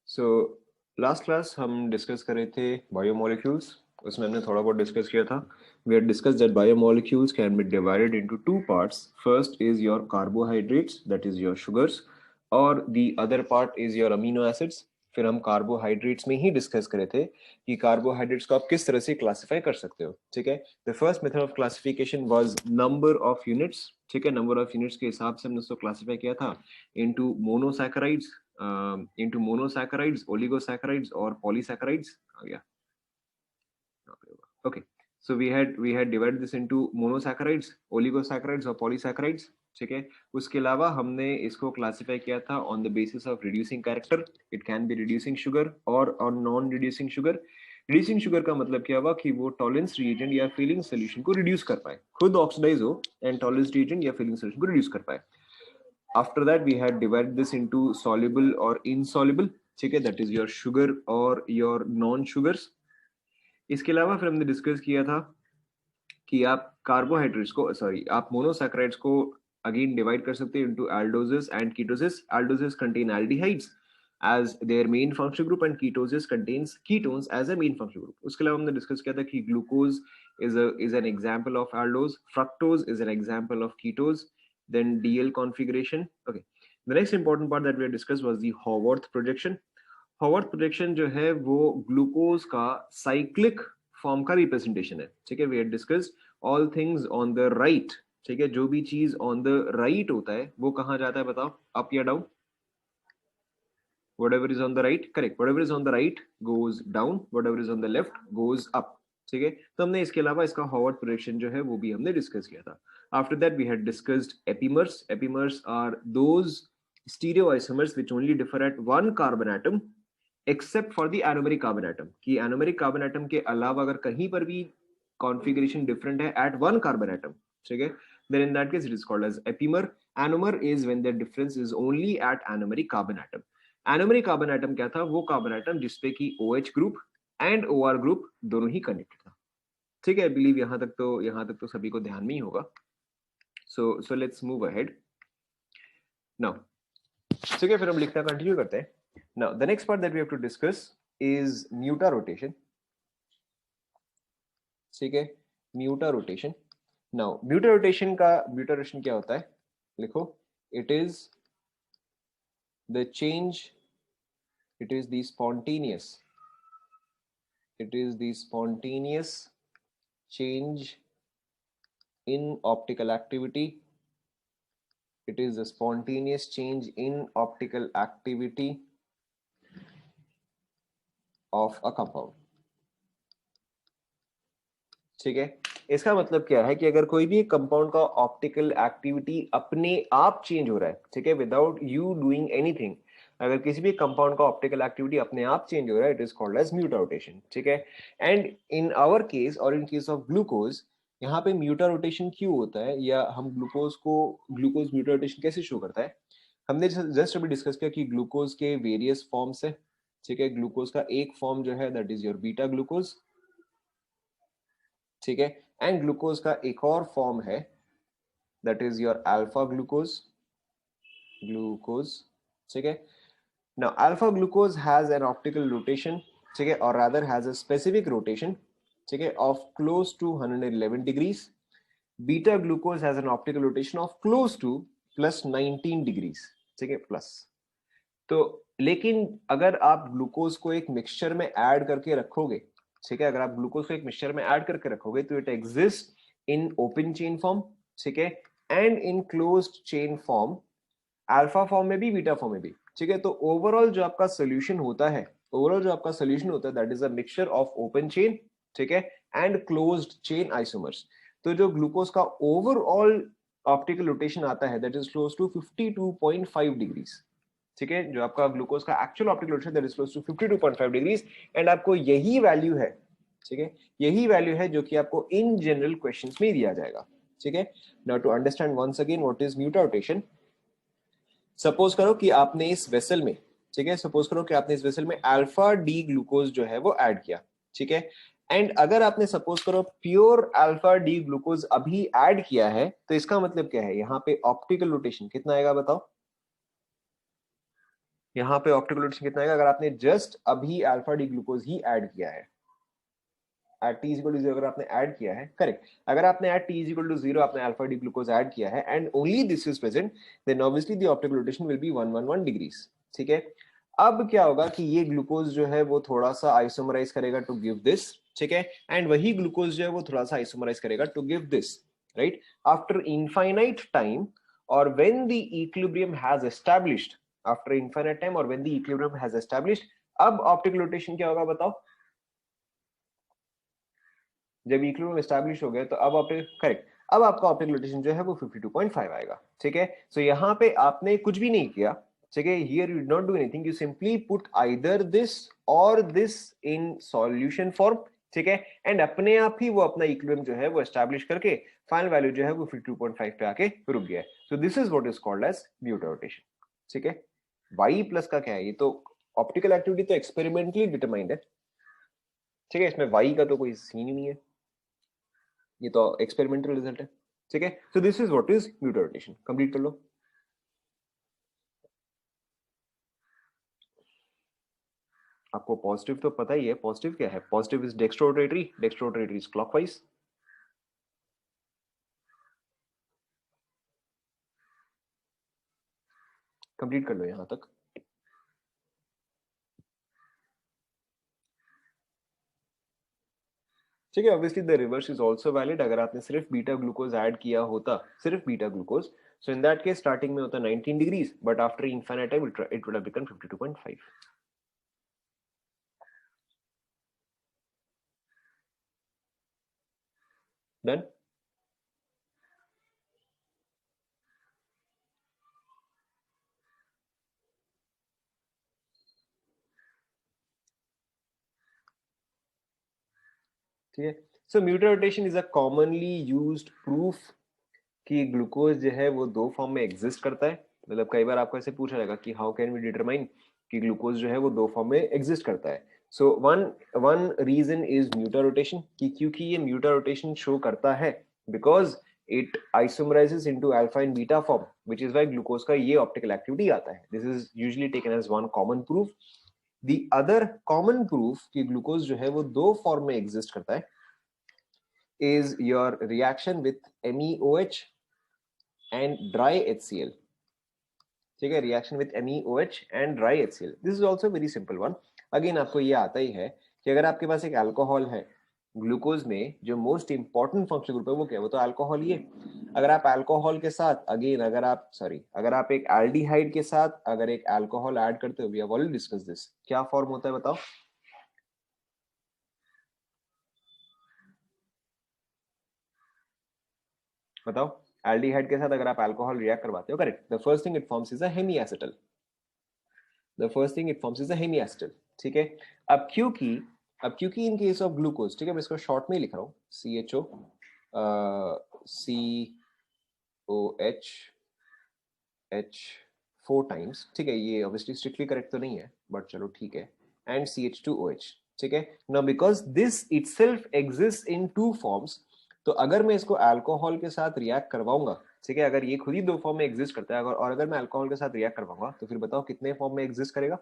So last class हम discuss कर रहे थे बायोमोलिक्यूल्स। उसमें हमने थोड़ा बहुत डिस्कस किया था। We had discuss that biomolecules can be divided into two parts. First is your carbohydrates, that is your sugars, और the other part is your amino acids. फिर हम कार्बोहाइड्रेट्स में ही डिस्कस करे थे कि कार्बोहाइड्रेट्स को आप किस तरह से क्लासिफाई कर सकते हो। ठीक है, the first method of classification was number of units. ठीक है, नंबर ऑफ यूनिट्स के हिसाब से हमने उसको क्लासिफाई किया था into monosaccharides, into monosaccharides, oligosaccharides, or polysaccharides. Oh, yeah. Okay. So we had divided this into monosaccharides, oligosaccharides और polysaccharides. ठीक है, उसके अलावा हमने इसको क्लासिफाई किया था on the basis of reducing character. It can be reducing sugar और non reducing sugar. Reducing sugar का मतलब क्या हुआ कि वो टॉलरेंस रिएजेंट या फिलिंग सोल्यूशन को रिड्यूस कर पाए, खुद ऑक्सीडाइज हो एंड टॉलरेंस रिएजेंट या फिलिंग सोल्यूशन को रिड्यूस कर पाए. After that we had divided this into soluble or insoluble. ठीक है, that is your sugar or your non sugars. इसके अलावा फिर हमने डिस्कस किया था कि आप कार्बोहाइड्रेट्स को, सॉरी, आप मोनोसैकेराइड्स को अगेन डिवाइड कर सकते हैं into aldoses and ketosis. Aldoses contain aldehydes as their main functional group and ketosis contains ketones as a main functional group. उसके अलावा हमने डिस्कस किया था कि glucose is an example of aldose, fructose is an example of ketose, then DL configuration. Okay, the next important part that we had discussed was the Haworth projection. Haworth projection जो है वो glucose का cyclic form का representation है. ठीक है, we had discussed all things on the right. ठीक है, जो भी चीज on the right होता है वो कहाँ जाता है बताओ, अप या down? Whatever is on the right, correct, whatever is on the right goes down, whatever is on the left goes up. ठीक है, तो हमने इसके अलावा इसका हॉवर्थ प्रोजेक्शन जो है वो भी हमने डिस्कस किया था. After that we had discussed epimers. Epimers are those stereoisomers which only differ at one carbon atom except for the anomeric carbon atom. कि anomeric carbon atom के अलावा अगर कहीं पर भी configuration different है at one carbon atom, ठीक है, then in that case it is called as epimer. Anomer is when the difference is only at anomeric carbon atom. Anomeric carbon atom क्या था? वो कार्बन एटम जिसपे कि OH group and OR group दोनों ही connected था. ठीक है, आई बिलीव यहां तक तो सभी को ध्यान में ही होगा. So let's move ahead now. ठीक है, फिर हम लिखना कंटिन्यू करते हैं. Now the next part that we have to discuss is mutarotation. ठीक है, mutarotation. Now mutarotation क्या होता है? लिखो, it is the change, it is the spontaneous change in optical activity. It is the spontaneous change in optical activity of a compound. ठीक है, इसका मतलब क्या है कि अगर कोई भी कंपाउंड का ऑप्टिकल एक्टिविटी अपने आप चेंज हो रहा है, ठीक है, विदाउट यू डूइंग एनीथिंग, अगर किसी भी कंपाउंड का ऑप्टिकल एक्टिविटी अपने आप चेंज हो रहा है, it is called as mutarotation. ठीक है, एंड इन आवर केस और इन केस ऑफ ग्लूकोज, यहाँ पे म्यूटा रोटेशन क्यों होता है, या हम ग्लूकोज म्यूटा रोटेशन कैसे शो करता है? हमने जस्ट अभी डिस्कस किया कि ग्लूकोज के वेरियस फॉर्म्स है. ठीक है, ग्लूकोज का एक फॉर्म जो है that is your beta glucose. ठीक है, एंड ग्लूकोज का एक और फॉर्म है that is your alpha glucose. ठीक है, now alpha glucose has an optical rotation, ठीक है, or rather has a specific rotation, ठीक है, of close to 111 degrees. beta glucose has an optical rotation of close to plus 19 degrees. ठीक है, plus. तो लेकिन अगर आप ग्लूकोज को एक मिक्सचर में ऐड करके रखोगे, ठीक है, अगर आप ग्लूकोज को एक मिक्सचर में ऐड करके रखोगे तो it exist in open chain form, ठीक है, and in closed chain form, alpha form में भी, बीटा फॉर्म में भी. ठीक है, तो ओवरऑल जो आपका सोल्यूशन होता है that is a mixture of open chain, ठीक है, एंड क्लोज्ड चेन आइसोमर्स. तो जो ग्लूकोज का ओवरऑल ऑप्टिकल रोटेशन आता है that is close to 52.5 degrees. ठीक है, जो आपका ग्लूकोज का actual optical rotation that is close to 52.5 degrees, and आपको यही वैल्यू है, ठीक है, यही वैल्यू है जो कि आपको इन जनरल क्वेश्चंस में दिया जाएगा. ठीक है, now to understand once again what is mutarotation. Suppose करो कि आपने इस वेसल में, ठीक है, सपोज करो कि आपने इस वेसल में अल्फा डी ग्लूकोज जो है वो ऐड किया. ठीक है, एंड अगर आपने सपोज करो प्योर अल्फा डी ग्लूकोज अभी ऐड किया है, तो इसका मतलब क्या है? यहाँ पे ऑप्टिकल रोटेशन कितना आएगा बताओ? यहाँ पे ऑप्टिकल रोटेशन कितना आएगा? अगर आपने जस्ट अभी अल्फा डी ग्लूकोज ही ऐड किया है at T equal to zero, अगर आपने ऐड किया है, करेक्ट, अगर आपने at T equal to zero आपने अल्फा डी ग्लूकोज ऐड किया है and only this is present, then obviously the optical rotation will be 111 degrees. ठीक है, अब क्या होगा कि ये ग्लूकोज जो है वो थोड़ा सा आइसोमराइज करेगा टू गिव दिस, ठीक है, एंड वही ग्लूकोज जो है वो थोड़ा सा आइसोमराइज करेगा to give this, right, after infinite time और when the equilibrium has established, after infinite time और when the equilibrium has established, अब ऑप्टिकल रोटेशन क्या होगा बताओ? जब इक्विलिब्रियम एस्टैब्लिश हो गया तो अब ऑप्टिकल, करेक्ट, अब आपका ऑप्टिकल रोटेशन जो है वो 52.5 आएगा। ठीक है, सो यहाँ पे आपने कुछ भी नहीं किया, ठीक है, here you did not do anything, you simply put either this और दिस इन सॉल्यूशन फॉर्म, ठीक है, एंड अपने आप ही वो अपना इक्विलिब्रियम जो है वो एस्टैब्लिश करके फाइनल वैल्यू जो है वो 52.5 पे आके रुक गया है। So this is what is called as mute rotation. ठीक है, वाई प्लस का क्या है? ये तो ऑप्टिकल एक्टिविटी तो एक्सपेरिमेंटली डिटरमाइंड है, ठीक है, इसमें वाई का तो कोई सीन ही नहीं है, ये तो एक्सपेरिमेंटल रिजल्ट है। ठीक है, so this is what is mute rotation. Complete कर लो। आपको पॉजिटिव तो पता ही है, पॉजिटिव क्या है? Positive is dextrorotatory, dextrorotatory is clockwise. Complete कर लो यहां तक। ठीक है, obviously the reverse is also valid. अगर आपने सिर्फ बीटा ग्लूकोज ऐड किया होता, सिर्फ beta glucose, so in that case starting में होता 19 degrees, but after infinite time it would have become 52.5। Done. ठीक है, so mutarotation is a commonly used proof कि ग्लूकोज जो है वो दो फॉर्म में एग्जिस्ट करता है। मतलब कई बार आपको ऐसे पूछा जाएगा कि हाउ कैन वी डिटरमाइन कि ग्लूकोज जो है वो दो फॉर्म में एग्जिस्ट करता है। So one one reason is mutarotation, कि क्योंकि ये म्यूटा रोटेशन शो करता है because it isomerises into alpha and beta form, which is why glucose का ये ऑप्टिकल एक्टिविटी आता है। This is usually taken as one common proof. The other common proof कि ग्लूकोज जो है वो दो फॉर्म में एग्जिस्ट करता है is your reaction with MEOH and dry HCl. ठीक है, reaction with MEOH and dry HCl, this is also very simple one. Again आपको ये आता ही है कि अगर आपके पास एक अल्कोहल है, ग्लूकोज में जो मोस्ट इंपॉर्टेंट फंक्शनल ग्रुप है वो क्या है? वो तो अल्कोहल ही है। अगर आप अल्कोहल के साथ अगेन अगर आप एक एल्डिहाइड के साथ अगर एक अल्कोहल ऐड करते हो, we have already discuss this, क्या फॉर्म होता है बताओ? बताओ, एल्डिहाइड के साथ अगर आप अल्कोहल रिएक्ट करवाते हो, correct, the first thing it forms is a hemiacetal, the first thing it forms is a hemiacetal. ठीक है, अब क्योंकि इन केस ऑफ ग्लूकोज, ठीक है, मैं इसको शॉर्ट में ही लिख रहा हूँ, CHO COH H 4 टाइम्स, ठीक है, ये ऑब्वियसली स्ट्रिक्टली करेक्ट तो नहीं है बट चलो ठीक है, एंड CH2OH। ठीक है, now because this itself exist in two forms, तो अगर मैं इसको अल्कोहल के साथ रिएक्ट करवाऊंगा, ठीक है, अगर ये खुद ही दो फॉर्म में एग्जिस्ट करता है और अगर मैं अल्कोहल के साथ रिएक्ट करवाऊंगा तो फिर बताओ कितने फॉर्म में एग्जिस्ट करेगा?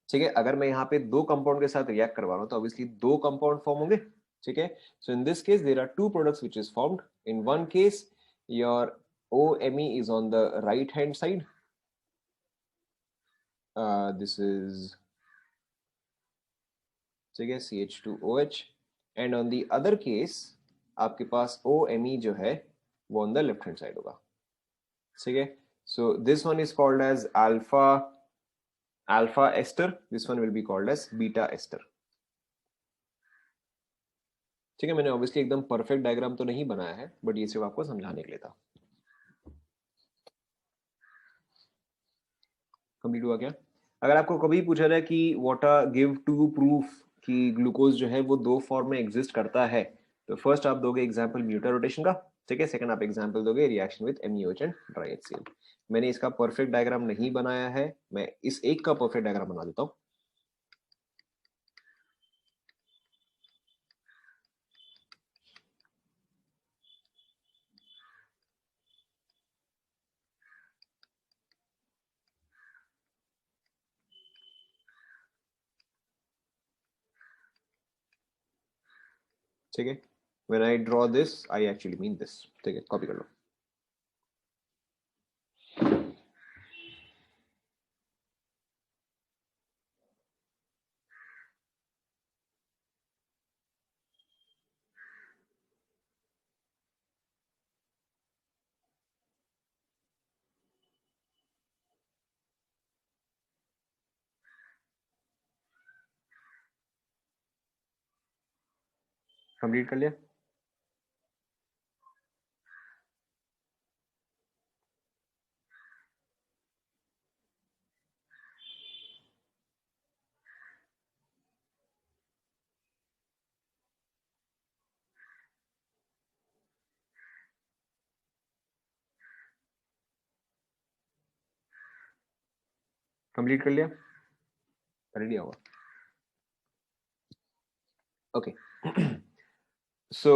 ठीक है, अगर मैं यहाँ पे दो कंपाउंड के साथ रिएक्ट करवा रहा हूँ तो ऑब्वियसली दो कंपाउंड फॉर्म होंगे। ठीक है, so in this case there are two products which is formed. In one case your OMe is on the right hand side, this is, ठीक है, CH2OH, and on the other case आपके पास OMe जो है वो on the left hand side होगा। ठीक है, so this one is called as alpha ester, this one will be called as beta ester. ठीक है, मैंने ऑब्वियसली एकदम परफेक्ट डायग्राम तो नहीं बनाया है बट ये सिर्फ आपको समझाने के लिए था। कंप्लीट हुआ क्या? अगर आपको कभी पूछा जाए कि what are give to proof कि ग्लूकोज जो है वो दो फॉर्म में एग्जिस्ट करता है, तो फर्स्ट आप दोगे एग्जांपल म्यूटा रोटेशन का, ठीक है, सेकंड आप एग्जांपल दोगे reaction with MEOH and dry HCl। मैंने इसका परफेक्ट डायग्राम नहीं बनाया है, मैं इस एक का परफेक्ट डायग्राम बना देता हूँ। ठीक है, when I draw this I actually mean this. ठीक है, कॉपी कर लो। कंप्लीट कर लिया? कंप्लीट कर लिया? कर लिया होगा। Okay. So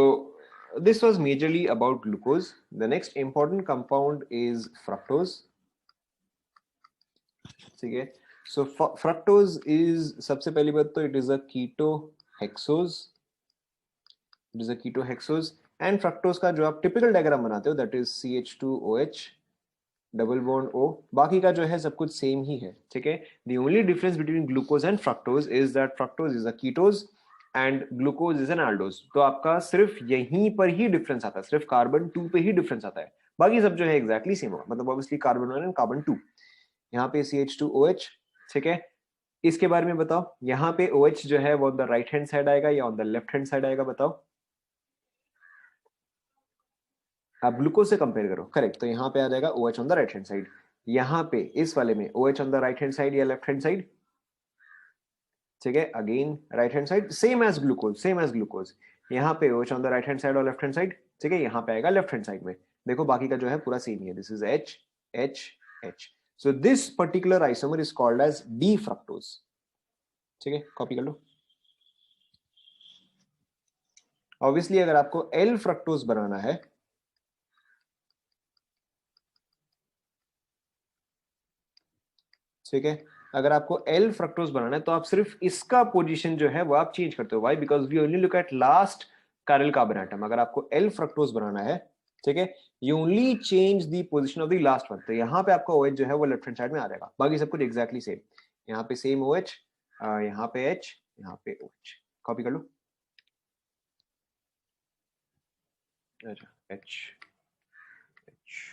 this was majorly about glucose. The next important compound is fructose. ठीक है, so fructose is, सबसे पहली बात तो it is a ketohexose. It is a ketohexose and fructose का जो आप typical diagram बनाते हो that is CH2OH double bond O, बाकी का जो है सब कुछ सेम ही है। ठीक है, the only difference between glucose and fructose is that fructose is a ketose and glucose is N aldose। तो आपका सिर्फ यहीं पर ही डिफरेंस आता है, सिर्फ कार्बन 2 पे ही डिफरेंस आता है, बाकी सब जो है एग्जैक्टली सेम होगा। मतलब ऑब्वियसली कार्बन 1 एंड कार्बन 2, यहाँ पे CH2OH। ठीक है, इसके बारे में बताओ, यहाँ पे OH जो है वो on the right hand side आएगा या on the left hand side आएगा, बताओ। आप ग्लूकोज से कंपेयर करो, करेक्ट, तो यहाँ पे आ जाएगा OH on the right hand side. यहाँ पे इस वाले में OH on the right hand side या लेफ्ट हैंड साइड? ठीक है, again right hand side, same as glucose, same as glucose. यहाँ पे OH on the right hand side और लेफ्ट हैंड साइड। ठीक है, यहाँ पे आएगा लेफ्ट हैंड साइड में। देखो बाकी का जो है पूरा सेम ही है, this is H H H। So this particular isomer is called as D fructose. ठीक है, कॉपी कर लो। ऑब्वियसली अगर आपको L फ्रक्टोज बनाना है, ठीक है, अगर आपको L फ्रक्टोज बनाना है तो आप सिर्फ इसका पोजीशन जो है वो आप चेंज करते हो। Why? Because we only look at last chiral carbon atom. अगर आपको L फ्रक्टोज बनाना है, ठीक है, you only change the position of the last one. तो यहाँ पे आपका OH जो है वो लेफ्ट हैंड साइड में आ जाएगा, बाकी सब कुछ एग्जैक्टली सेम। यहाँ पे सेम OH, यहाँ पे H, यहाँ पे OH। कॉपी कर लो। अच्छा, H H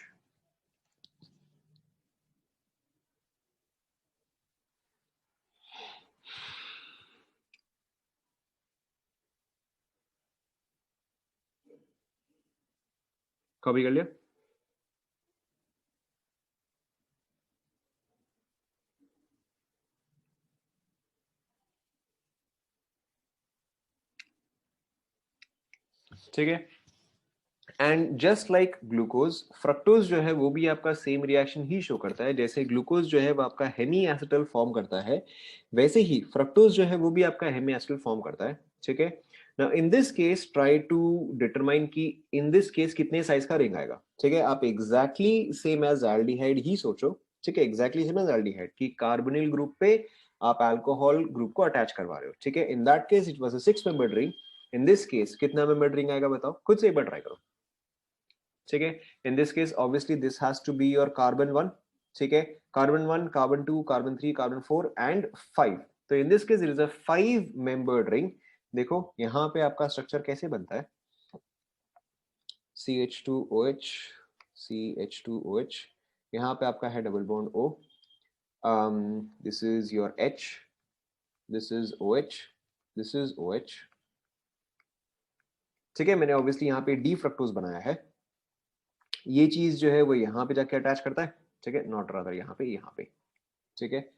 कॉपी कर लिया? ठीक है, and just like glucose, fructose जो है वो भी आपका सेम रिएक्शन ही शो करता है। जैसे ग्लूकोज जो है वो आपका हेमी एसिटल फॉर्म करता है, वैसे ही फ्रक्टोज जो है वो भी आपका हेमी एसिटल फॉर्म करता है। ठीक है, now in this case try to determine कि इन दिस केस कितने साइज का रिंग आएगा। ठीक है, आप एग्जैक्टली सेम एज एल्डिहाइड ही सोचो। ठीक है, एग्जैक्टली सेम एज एल्डिहाइड कि कार्बोनिल ग्रुप पे आप अल्कोहल ग्रुप को अटैच करवा रहे हो। ठीक है, इन that case it was a 6 membered ring. In this case कितना मेंबर्ड रिंग आएगा बताओ, खुद से एक बार ट्राई करो। ठीक है, in this case obviously this has to be your carbon 1। ठीक है, carbon 1, carbon 2, carbon 3, carbon 4 and 5। तो in this case it is a 5 membered ring. देखो यहाँ पे आपका स्ट्रक्चर कैसे बनता है, CH2OH CH2OH, यहाँ पे आपका है double bond O, this is your H, this is OH, this is OH। ठीक है, मैंने ऑब्वियसली यहाँ पे डी फ्रक्टोज बनाया है, ये चीज जो है वो यहाँ पे जाके अटैच करता है। ठीक है, नॉट रादर यहाँ पे, यहाँ पे। ठीक है,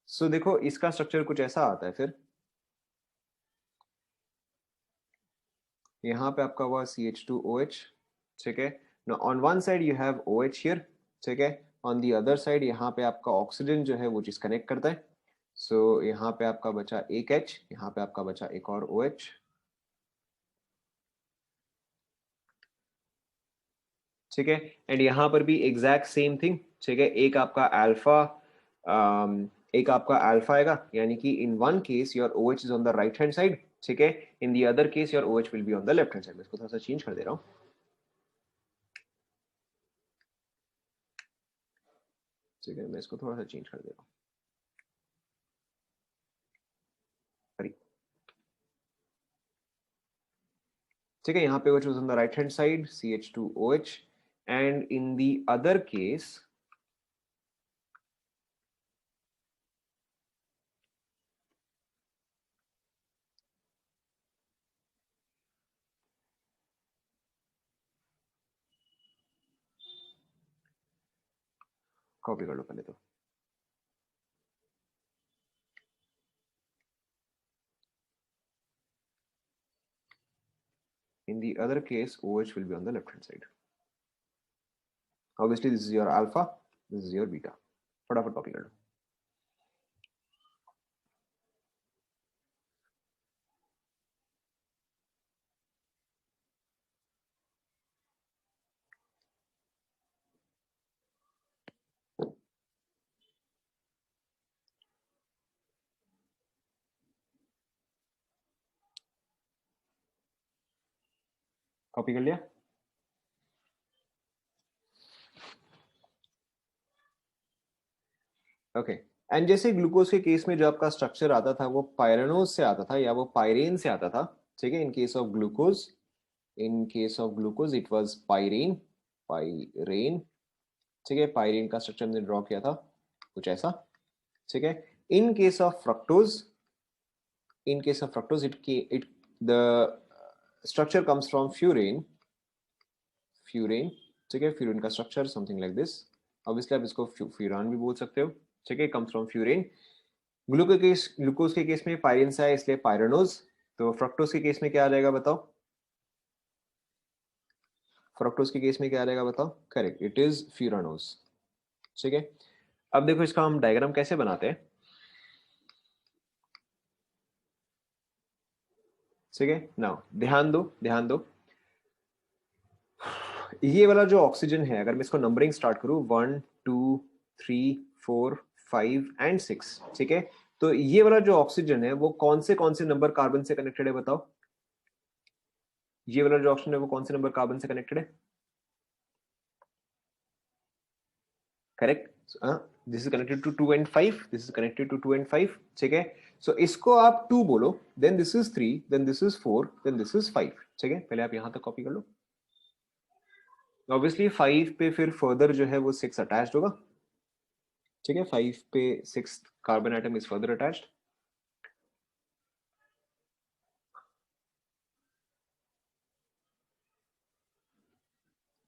सो देखो इसका स्ट्रक्चर कुछ ऐसा आता है। फिर यहाँ पे आपका हुआ CH2OH। ठीक है, now on one side you have OH here। ठीक है, on the other side यहाँ पे आपका ऑक्सीजन जो है वो चीज कनेक्ट करता है। सो यहाँ पे आपका बचा एक H, यहाँ पे आपका बचा एक और OH। ठीक है, एंड यहाँ पर भी एग्जैक्ट सेम थिंग। ठीक है, एक आपका अल्फा, एक आपका अल्फा आएगा, यानी कि in one case your OH is on the right hand side. ठीक है. In the other case your OH will be on the left hand side. मैं इसको थोड़ा सा चेंज कर दे रहा हूँ. ठीक है, मैं इसको थोड़ा सा चेंज कर दे रहा हूँ. ठीक है, यहाँ पे OH was on the right hand side, CH2OH, and in the other case copy कर लो पहले तो. In the other case, OH will be on the left hand side. Obviously, this is your alpha, this is your beta. फटाफट copy कर लो. Copy कर लिया. Okay. And जैसे glucose के केस में जो आपका स्ट्रक्चर आता था वो पायरेनोज से आता था या वो पायरेन से आता था. ठीक है, in case of glucose, it was pyran. Pyran. ठीक है, पायरेन का स्ट्रक्चर हमने ड्रॉ किया था कुछ ऐसा. ठीक है. In case of fructose, it the structure comes from furan. ठीक है, फ्यूरेन का structure something like this. Obviously आप इसको फ्यूरान भी बोल सकते हो. ठीक है, कम्स फ्रॉम फ्यूरेन. ग्लूकोज के केस में पायरेन से है इसलिए पायरेनोज. तो फ्रक्टोज के केस में क्या आ जाएगा बताओ. फ्रक्टोज के केस में क्या आ जाएगा बताओ. Correct, it is furanose. ठीक है. अब देखो इसका हम डायग्राम कैसे बनाते हैं. ठीक है, नाउ ध्यान दो. ये वाला जो ऑक्सीजन है, अगर मैं इसको नंबरिंग स्टार्ट करूं 1 2 3 4 5 एंड 6. ठीक है, तो ये वाला जो ऑक्सीजन है वो कौन से नंबर कार्बन से कनेक्टेड है बताओ. ये वाला जो ऑक्सीजन है वो कौन से नंबर कार्बन से कनेक्टेड है. Correct. This is connected to 2 and 5. This is connected to 2 and 5. ठीक है, सो इसको आप 2 बोलो, then this is 3, then this is 4, then this is 5. ठीक है, पहले आप यहां तक कॉपी कर लो. ऑब्वियसली 5 पे फिर फर्दर जो है वो 6 अटैच्ड होगा. ठीक है, 5 पे 6 carbon atom is further attached.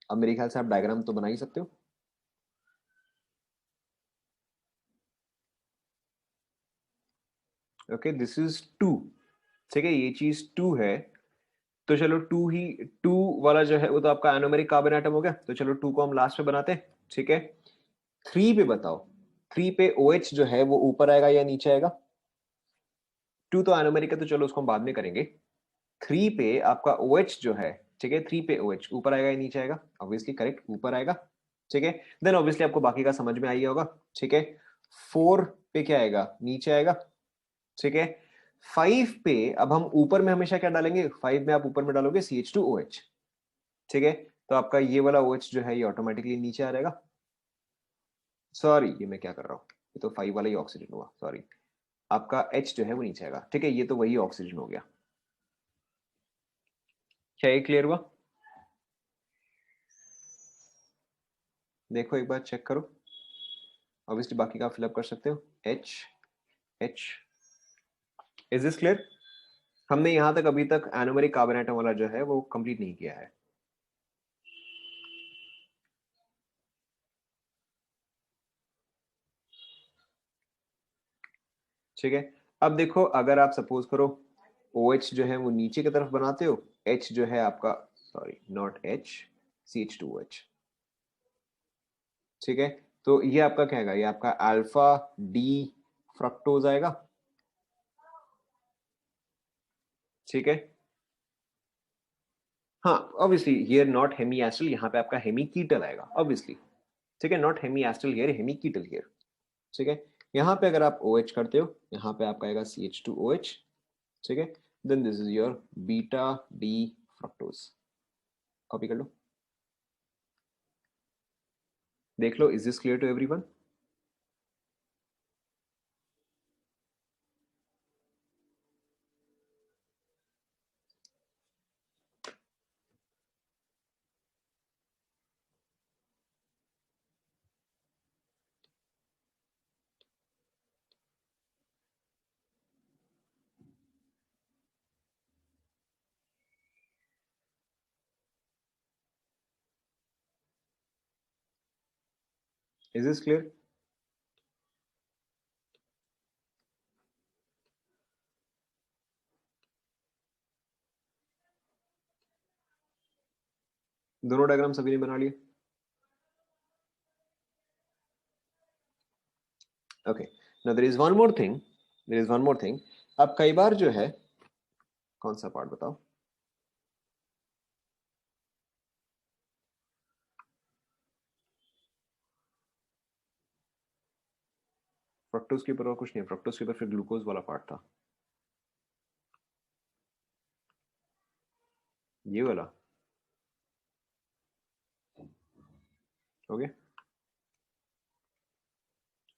अब मेरे ख्याल से आप डायग्राम तो बना ही सकते हो. Okay, this is 2. ठीक है, ये चीज 2 है. तो चलो 2 वाला जो है वो तो आपका एनोमेरिक कार्बन एटम हो गया. तो चलो 2 को हम लास्ट में बनाते हैं. ठीक है, 3 पे बताओ. 3 पे OH जो है वो ऊपर आएगा या नीचे आएगा. 2 तो एनोमेरिक है तो चलो उसको हम बाद में करेंगे. 3 पे आपका OH जो है, ठीक है, 3 पे OH ऊपर आएगा या नीचे आएगा. ऑब्वियसली करेक्ट, ऊपर आएगा. ठीक है, देन ऑब्वियसली आपको बाकी का समझ में आई होगा. ठीक है, 4 पे क्या आएगा, नीचे आएगा. ठीक है, 5 पे अब हम ऊपर में हमेशा क्या डालेंगे, 5 में आप ऊपर में डालोगे CH2OH. ठीक है, तो आपका ये वाला OH जो है ये ऑटोमेटिकली नीचे आ जाएगा. सॉरी, ये मैं क्या कर रहा हूँ, ये तो 5 वाला ही ऑक्सीजन हुआ. सॉरी, आपका H जो है वो नीचे आएगा. ठीक है, ये तो वही ऑक्सीजन हो गया. क्या ये क्लियर हुआ. देखो एक बार चेक करो. ऑब्वियसली बाकी का फिलअप कर सकते हो. H H. Is this clear. हमने यहां तक अभी तक एनोमेरिक कार्बन एटम वाला जो है वो कंप्लीट नहीं किया है. ठीक है, अब देखो अगर आप सपोज करो OH जो है वो नीचे की तरफ बनाते हो. H जो है आपका, सॉरी नॉट H, CH2OH. ठीक है, तो ये आपका क्या है, ये आपका अल्फा डी फ्रक्टोज आएगा. ठीक है, हाँ obviously here not hemiacetal, यहाँ पे आपका हेमी कीटल आएगा ऑब्वियसली. ठीक है, not hemiacetal here, hemiketal here. ठीक है, यहाँ पे अगर आप OH करते हो, यहाँ पे आपका आएगा CH2OH. ठीक है, then this is your beta D fructose. Copy कर लो, देख लो, is this clear to everyone? Is this clear? दोनों डायग्राम सभी ने बना लिए? Okay, now there is one more thing, there is one more thing. अब कई बार जो है, कौन सा पार्ट बताओ? फ्रक्टोज के ऊपर और कुछ नहीं, फ्रक्टोज के ऊपर फिर ग्लूकोज वाला पार्ट था, ये वाला। Okay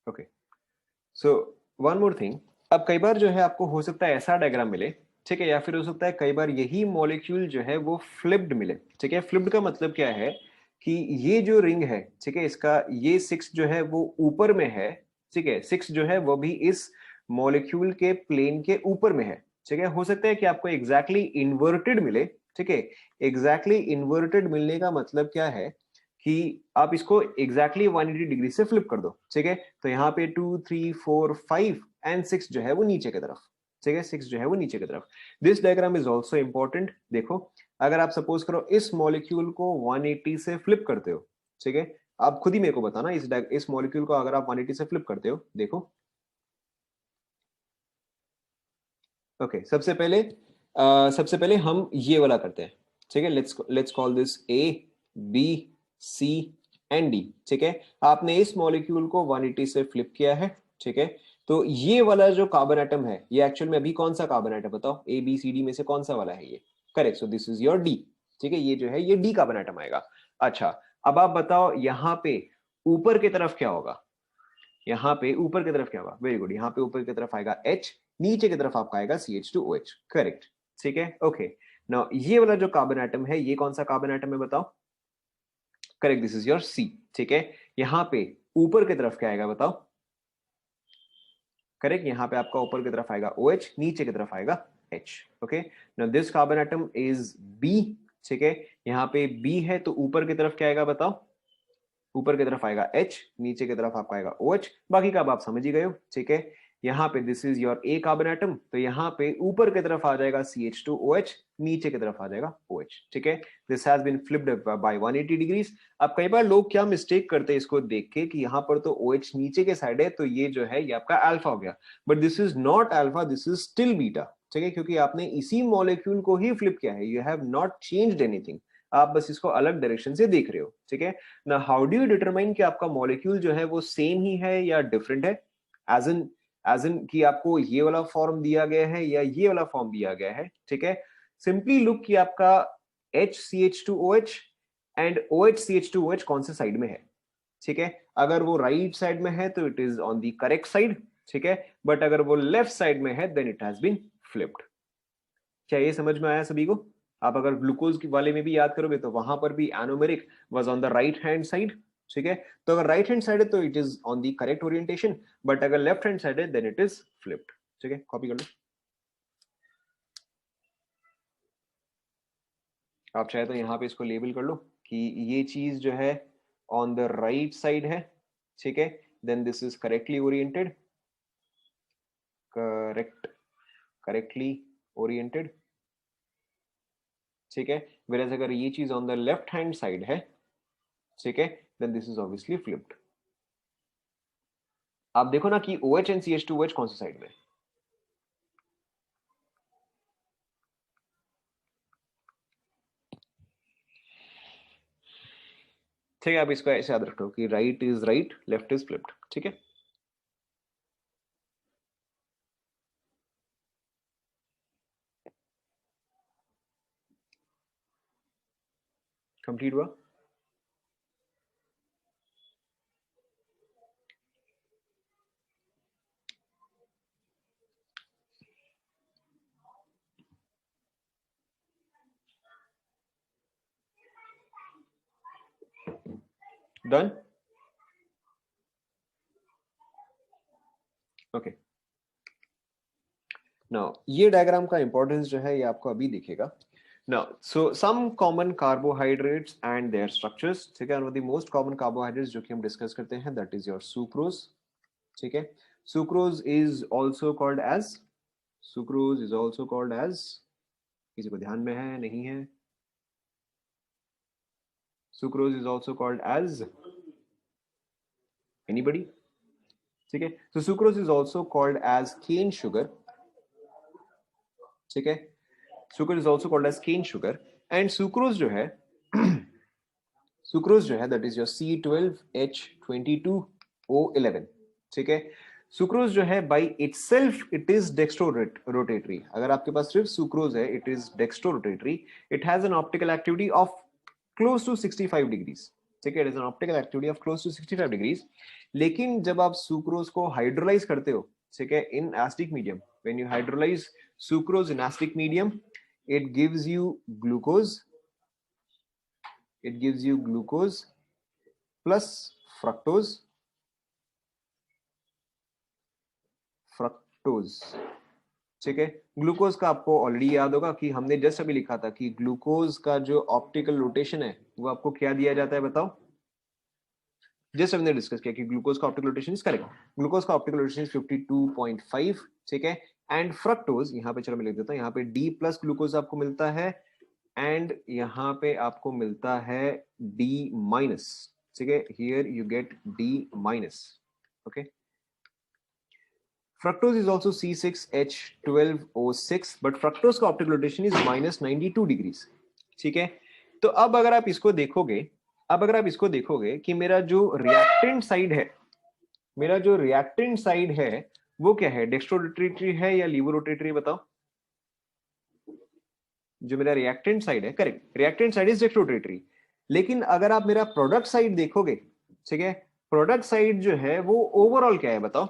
okay, so one more thing. अब कई बार जो है आपको हो सकता है ऐसा डायग्राम मिले, ठीक है, या फिर हो सकता है कई बार यही मॉलिक्यूल जो है वो फ्लिप्ड मिले। ठीक है, फ्लिप्ड का मतलब क्या है कि ये जो रिंग है, ठीक है, इसका ये 6 जो है वो ऊपर में है, ठीक है, 6 जो है वो भी इस मॉलिक्यूल के प्लेन के ऊपर में है। ठीक है, हो सकता है कि आपको एग्जैक्टली इन्वर्टेड मिले। ठीक है, एग्जैक्टली इन्वर्टेड मिलने का मतलब क्या है कि आप इसको एग्जैक्टली 180 डिग्री से फ्लिप कर दो। ठीक है, तो यहाँ पे 2 3 4 5 एंड 6 जो है वो नीचे की तरफ। ठीक है, 6 जो है वो नीचे की तरफ। This diagram is also important. देखो, अगर आप सपोज करो इस मॉलिक्यूल को 180 से फ्लिप करते हो, ठीक है, आप खुद ही मेरे को बताना, इस मॉलिक्यूल को अगर आप 180 से फ्लिप करते हो, देखो। ओके, सबसे पहले हम ये वाला करते हैं। ठीक है, let's call this A B C and D. ठीक है, आपने इस मॉलिक्यूल को 180 से फ्लिप किया है। ठीक है, तो ये वाला जो कार्बन एटम है, ये एक्चुअल में अभी कौन सा कार्बन एटम बताओ? ए बी सी डी में से कौन सा वाला है ये? Correct, so this is your D. ठीक है, ये जो है ये डी कार्बन एटम आएगा। अच्छा, अब आप बताओ यहाँ पे ऊपर की तरफ क्या होगा? यहाँ पे ऊपर की तरफ क्या होगा? वेरी गुड, यहाँ पे ऊपर की तरफ आएगा H, नीचे की तरफ आपका आएगा CH2OH। करेक्ट, ठीक है, ओके। नाउ ये वाला जो कार्बन एटम है, ये कौन सा कार्बन एटम है बताओ? Correct, this is your C। ठीक है, यहाँ पे ऊपर की तरफ क्या आएगा बताओ? करेक्ट, यहाँ पे आपका ऊपर की तरफ आएगा OH, नीचे की तरफ आएगा H। Okay, now this carbon atom is B। ठीक है, यहाँ पे B है तो ऊपर की तरफ क्या आएगा बताओ? ऊपर की तरफ आएगा H, नीचे की तरफ आपका आएगा OH। बाकी का अब आप समझ ही गए हो। ठीक है, यहाँ पे this is your A carbon atom, तो यहाँ पे ऊपर की तरफ आ जाएगा CH2OH, नीचे की तरफ आ जाएगा OH। ठीक है, this has been flipped by 180 degrees. अब कई बार लोग क्या मिस्टेक करते हैं इसको देख के कि यहाँ पर तो OH नीचे के साइड है, तो ये जो है ये आपका अल्फा हो गया। But this is not alpha, this is still beta. ठीक है, क्योंकि आपने इसी मॉलिक्यूल को ही फ्लिप किया है, you have not changed anything, आप बस इसको अलग डायरेक्शन से देख रहे हो। ठीक है ना, हाउ डू यू डिटरमाइन कि आपका मॉलिक्यूल जो है वो सेम ही है या डिफरेंट है? एज इन कि आपको ये वाला फॉर्म दिया गया है या ये वाला फॉर्म दिया गया है। ठीक है, सिंपली लुक कि आपका HCH2OH एंड OHCH2OH कौन से साइड में है। ठीक है, अगर वो राइट साइड में है तो it is on the correct side. ठीक है, बट अगर वो लेफ्ट साइड में है then it has been flipped. क्या ये समझ में आया सभी को? आप अगर ग्लूकोज की वाले में भी याद करोगे तो वहां पर भी anomeric was on the right hand side. ठीक है, तो अगर राइट हैंड साइड है तो it is on the correct orientation, but अगर लेफ्ट हैंड साइड है देन इट इज फ्लिप्ड। ठीक है, कॉपी कर लो। आप चाहे तो यहाँ पे इसको लेबल कर लो कि ये चीज जो है ऑन द राइट साइड है। ठीक है, then this is correctly oriented, correct, correctly oriented. ठीक है, वेयर अगर ये चीज on the left hand side है, ठीक है, then this is obviously flipped. आप देखो ना कि OH एंड CH2OH कौन सी साइड में? ठीक है, आप इसको ऐसे याद रखो कि right is right, left is flipped. ठीक है, कंप्लीट हुआ? डन? ओके, नाउ ये डायग्राम का इंपॉर्टेंस जो है ये आपको अभी दिखेगा. Now, so some common carbohydrates and their structures. ठीक है, one of the most common carbohydrates जो कि हम डिस्कस करते हैं, that is your sucrose. ठीक है, sucrose is also called as, sucrose is also called as, किसी को ध्यान में है नहीं है? Sucrose is also called as, anybody? ठीक है, so sucrose is also called as cane sugar. ठीक है, sucrose is also called as cane sugar, and sucrose जो है सुक्रोज जो है दैट इज योर C12H22O11. ठीक है, सुक्रोज जो है by itself it is dextrorotatory. अगर आपके पास सिर्फ सुक्रोज है, it is dextrorotatory. It has an optical activity of close to 65 degrees. ठीक है, it is an optical activity of close to 65 degrees. लेकिन जब आप सुक्रोज को हाइड्रोलाइज करते हो, ठीक है, in acidic medium, when you hydrolyse sucrose in acidic medium, it gives you glucose, it gives you glucose plus fructose. ठीक है, ग्लूकोज का आपको ऑलरेडी याद होगा कि हमने जस्ट अभी लिखा था कि ग्लूकोज का जो ऑप्टिकल रोटेशन है वो आपको क्या दिया जाता है, बताओ? जस्ट हमने डिस्कस किया कि ग्लूकोज का optical rotation is correct. Glucose का ऑप्टिकल रोटेशन इज 52.5. ठीक है, एंड फ्रक्टोज, यहाँ पे चलो मैं लिख देता हूँ, यहाँ पे D प्लस ग्लूकोज आपको मिलता है, एंड यहाँ पे आपको मिलता है D माइनस. ठीक है, here you get D minus. Okay, fructose is also C6H12O6, but fructose का ऑप्टिकल रोटेशन इज -92 डिग्रीज. ठीक है, तो अब अगर आप इसको देखोगे, कि मेरा जो रिएक्टेंट साइड है, वो क्या है, डेक्स्ट्रोरोटेटरी है या लीवोरोटेटरी, बताओ? जो मेरा रिएक्टेंट साइड है, correct, reactant side is dextrorotatory. लेकिन अगर आप मेरा प्रोडक्ट साइड देखोगे, ठीक है, प्रोडक्ट साइड जो है वो ओवरऑल क्या है, बताओ?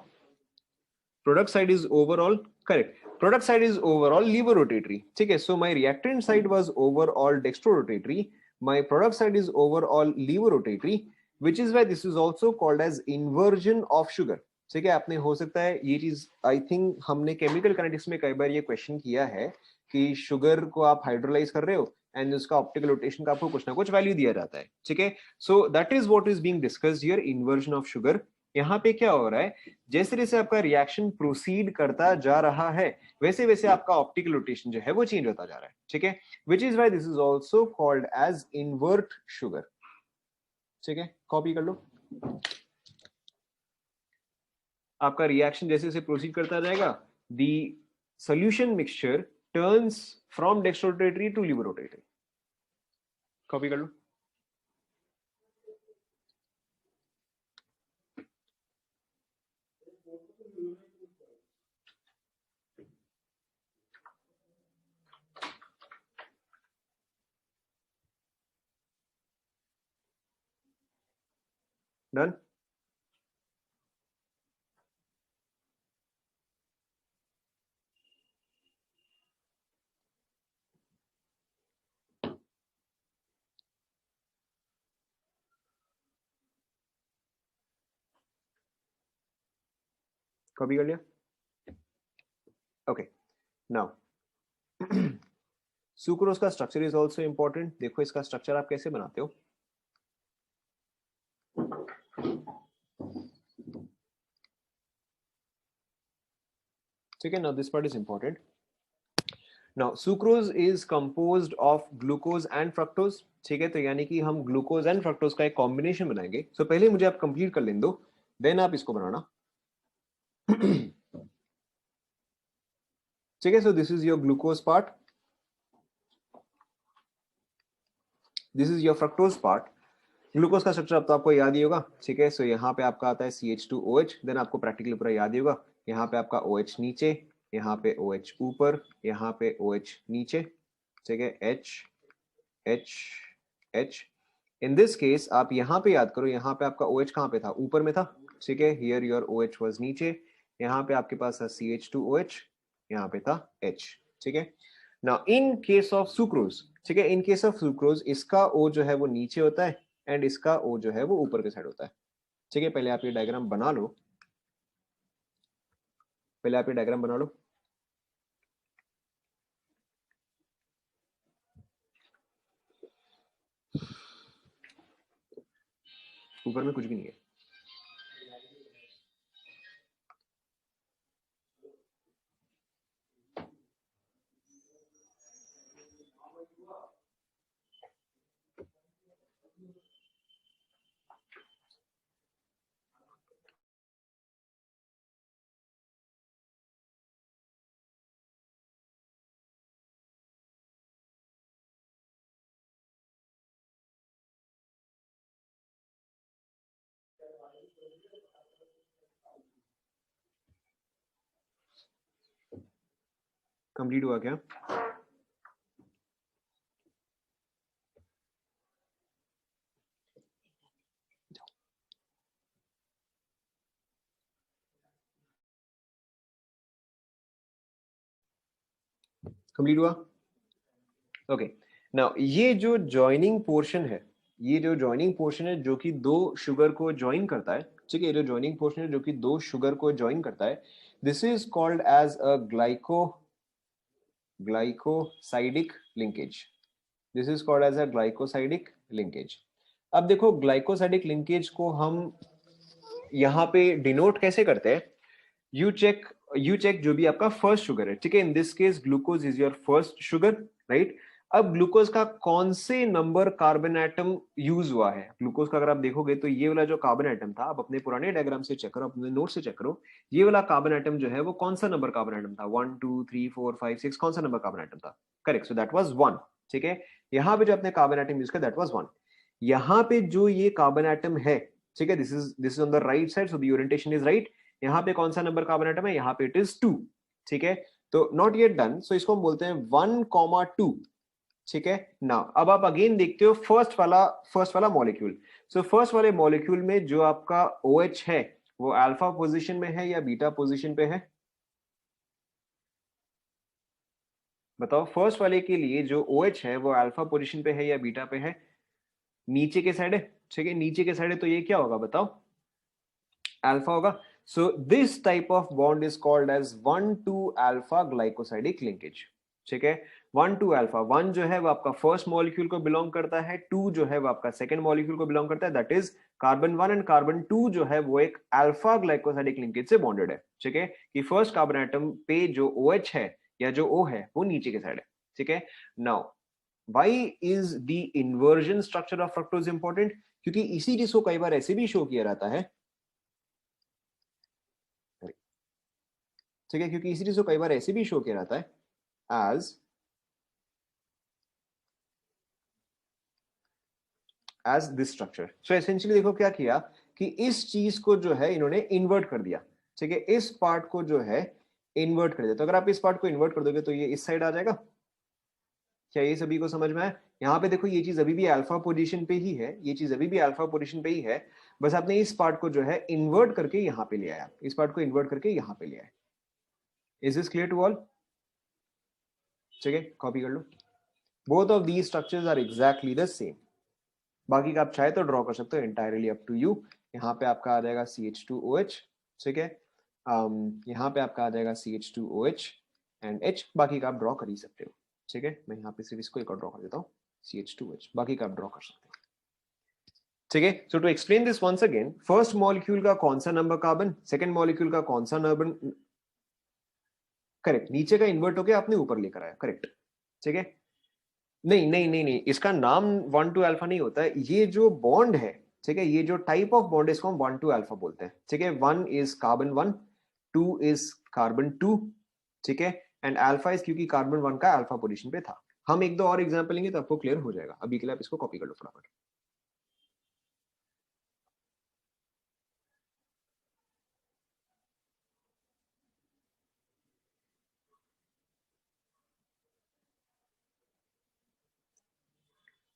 Product side is overall, correct, product side is overall levorotatory. ठीक है, so my reactant side was overall dextrorotatory, my product side is overall levorotatory, which is why this is also called as inversion of sugar. ठीक है, आपने हो सकता है ये चीज, आई थिंक हमने केमिकल काइनेटिक्स में कई बार ये क्वेश्चन किया है कि शुगर को आप हाइड्रोलाइज कर रहे हो एंड उसका ऑप्टिकल रोटेशन का आपको कुछ ना कुछ वैल्यू दिया जाता है. ठीक है, so that is what is being discussed here, inversion of sugar. यहाँ पे क्या हो रहा है, जैसे जैसे आपका रिएक्शन प्रोसीड करता जा रहा है, वैसे वैसे आपका ऑप्टिकल रोटेशन जो है वो चेंज होता जा रहा है. ठीक है, which is why this is also called as invert sugar. ठीक है, कॉपी कर लो. आपका रिएक्शन जैसे जैसे प्रोसीड करता जाएगा, the solution mixture turns from dextrorotatory to laevorotatory. Copy कर लो. डन? कॉपी कर लिया? ओके, नाउ सुक्रोज का स्ट्रक्चर इज ऑल्सो इंपॉर्टेंट. देखो इसका स्ट्रक्चर आप कैसे बनाते हो. ठीक है, now this part is important. Now sucrose is composed of glucose and fructose. ठीक है, तो यानी कि हम ग्लूकोज एंड फ्रक्टोज का एक कॉम्बिनेशन बनाएंगे. सो पहले मुझे आप कंप्लीट कर लें दो, देन आप इसको बनाना. ठीक है, so this is your glucose part, this is your fructose part. Glucose का स्ट्रक्चर अब तो आपको याद ही होगा. ठीक है, सो यहाँ पे आपका आता है CH2OH, देन आपको प्रैक्टिकली पूरा याद ही होगा. यहाँ पे आपका OH नीचे, यहाँ पे OH ऊपर, यहाँ पे OH नीचे. ठीक है, H H H. In this case आप यहाँ पे याद करो, यहाँ पे आपका OH कहाँ पे था, ऊपर में था, ठीक है, हियर योर OH वाज नीचे, यहाँ पे आपके पास था CH2OH, यहाँ पे था H, ठीक है। Now in case of sucrose, ठीक है, इन केस ऑफ सुक्रोज इसका O जो है वो नीचे होता है एंड इसका O जो है वो ऊपर के साइड होता है, ठीक है। पहले आप ये डायग्राम बना लो, पहले आप ये डायग्राम बना लो। ऊपर में कुछ भी नहीं है। कंप्लीट हुआ क्या? कंप्लीट हुआ? ओके। नाउ ये जो जॉइनिंग पोर्शन है, ये जो जॉइनिंग पोर्शन है जो कि दो शुगर को ज्वाइन करता है, ठीक है, ये जो जॉइनिंग पोर्शन है जो कि दो शुगर को ज्वाइन करता है, this is called as a glycosidic linkage. This is called as a glycosidic linkage. अब देखो ग्लाइकोसाइडिक लिंकेज को हम यहाँ पे डिनोट कैसे करते हैं? यू चेक जो भी आपका फर्स्ट शुगर है, ठीक है, in this case glucose is your first sugar, right. अब ग्लूकोज का कौन से नंबर कार्बन एटम यूज हुआ है? ग्लूकोज का अगर आप देखोगे तो ये वाला जो कार्बन एटम था, आप अपने पुराने डायग्राम से चेक करो, अपने नोट से चेक करो, ये वाला कार्बन एटम जो है वो कौन सा नंबर कार्बन एटम था? 1 2 3 4 5 6, कौन सा नंबर कार्बन एटम था? करेक्ट, सो दैट वाज 1, ठीक है। यहाँ पे जो अपने कार्बन एटम यूज किया दैट वाज 1। यहाँ पे जो ये कार्बन एटम है, ठीक है, this is on the right side, so the orientation is right. यहाँ पे कौन सा नंबर कार्बन एटम है? यहाँ पे इट इज 2, ठीक है। तो नॉट येट डन, सो इसको हम बोलते हैं 1,2, ठीक है ना। अब आप अगेन देखते हो फर्स्ट वाला मॉलिक्यूल। सो फर्स्ट वाले मॉलिक्यूल में जो आपका OH है वो अल्फा पोजीशन में है या बीटा पोजीशन पे है? बताओ, फर्स्ट वाले के लिए जो OH है वो अल्फा पोजीशन पे है या बीटा पे है? नीचे के साइड है, ठीक है, नीचे के साइड है, तो ये क्या होगा बताओ? अल्फा होगा। So this type of bond is called as 1,2 alpha glycosidic linkage, ठीक है। 1,2 अल्फा, 1 जो है वो आपका फर्स्ट मॉलिक्यूल को बिलोंग करता है, 2 जो है वो आपका सेकंड मॉलिक्यूल को बिलोंग करता है, that is carbon 1 and carbon 2 जो है वो एक अल्फा ग्लाइकोसाइडिक लिंकेज से बॉन्डेड है, ठीक है। कि फर्स्ट कार्बन एटम पे जो OH है या जो O है वो नीचे के साइड है, ठीक है। Now why is the inversion structure of fructose important? क्योंकि इसी चीज को कई बार ऐसे भी शो किया जाता है, ठीक है, क्योंकि इसी चीज को कई बार ऐसे भी शो किया जाता है as this structure. So essentially देखो क्या किया कि इस चीज को जो है इन्होंने इन्वर्ट कर दिया, ठीक है, इस पार्ट को जो है इन्वर्ट कर दिया। तो अगर आप इस पार्ट को इन्वर्ट कर दोगे तो ये इस साइड आ जाएगा। क्या ये सभी को समझ में आया? यहाँ पे देखो ये चीज अभी भी अल्फा पोजीशन पे ही है, ये चीज अभी भी अल्फा पोजीशन पे ही है, बस आपने इस पार्ट को जो है इन्वर्ट करके यहाँ पे ले आया, इस पार्ट को इन्वर्ट करके यहाँ पे ले आया। Is this clear to all? ठीक है, कॉपी कर लो। Both of these structures are exactly the same. बाकी का आप चाहे तो ड्रॉ कर सकते हो, एंटायरली अप टू यू। यहाँ पे आपका आ जाएगा CH2OH, ठीक है। यहाँ पे आपका आ जाएगा CH2OH एंड H, बाकी का आप ड्रॉ कर ही सकते हो, ठीक है। मैं यहाँ पे सिर्फ इसको एक और ड्रॉ कर देता हूँ, CH2OH, बाकी का आप ड्रॉ कर सकते हो, ठीक है। So to explain this once again, first molecule का कौन सा नंबर कार्बन, सेकंड मॉलिक्यूल का कौन सा नंबर, करेक्ट, नीचे का इन्वर्ट होकर आपने ऊपर लेकर आया, करेक्ट, ठीक है। नहीं नहीं नहीं नहीं, इसका नाम 1,2 अल्फा नहीं होता है, ये जो बॉन्ड है, ठीक है, ये जो टाइप ऑफ बॉन्ड है इसको हम 1,2 अल्फा बोलते हैं, ठीक है। 1 इज कार्बन 1, 2 इज कार्बन 2, ठीक है, एंड अल्फा इज क्योंकि कार्बन 1 का अल्फा पोजीशन पे था। हम एक दो और एग्जांपल लेंगे तो आपको क्लियर हो जाएगा, अभी के लिए आप इसको कॉपी कर लो फटाफट।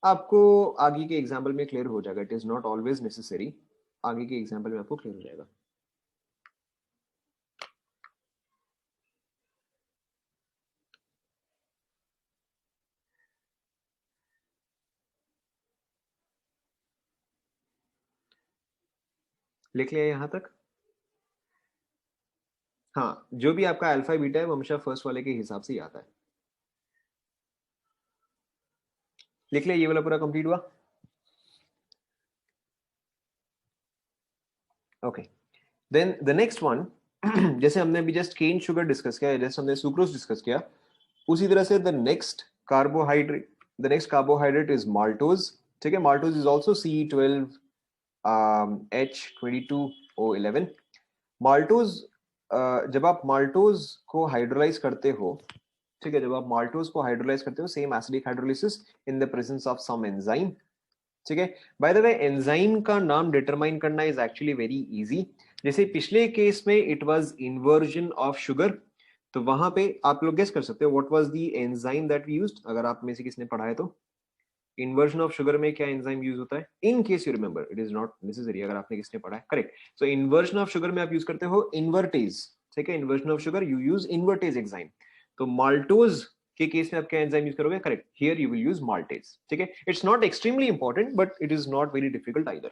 आपको आगे के एग्जाम्पल में क्लियर हो जाएगा, it is not always necessary, आगे के एग्जाम्पल में आपको क्लियर हो जाएगा। लिख लिया यहां तक? हाँ, जो भी आपका अल्फा बीटा है वो हमेशा फर्स्ट वाले के हिसाब से ही आता है। लिख लिया, ये वाला पूरा कंप्लीट हुआ। Okay, then the next one, जैसे हमने अभी जस्ट केन शुगर डिस्कस किया, जैसे हमने सुक्रोज डिस्कस किया, उसी तरह से the next carbohydrate is maltose. ठीक है, maltose is also C12 H22O11। Maltose, जब आप माल्टोज को हाइड्रोलाइज करते हो, ठीक है, जब आप माल्टोज को हाइड्रोलाइज करते हो, same acidic hydrolysis in the presence of some enzyme. ठीक है, बाय द वे एंजाइम का नाम डिटरमाइन करना इज एक्चुअली वेरी इजी। जैसे पिछले केस में it was inversion of sugar, तो वहां पे आप लोग गेस कर सकते हो what was the enzyme that we used, अगर आप में से किसने पढ़ा है तो। इन्वर्जन ऑफ शुगर में क्या एंजाइम यूज होता है, in case you remember, it is not necessary, अगर आपने किसने पढ़ा है, correct. So inversion of sugar में आप यूज करते हो इन्वर्टेज। ठीक है, inversion of sugar you use invertase enzyme. तो माल्टोज के केस में आप क्या एंजाइम यूज करोगे, correct, here you will use maltase. ठीक है, it's not extremely important but it is not very difficult either.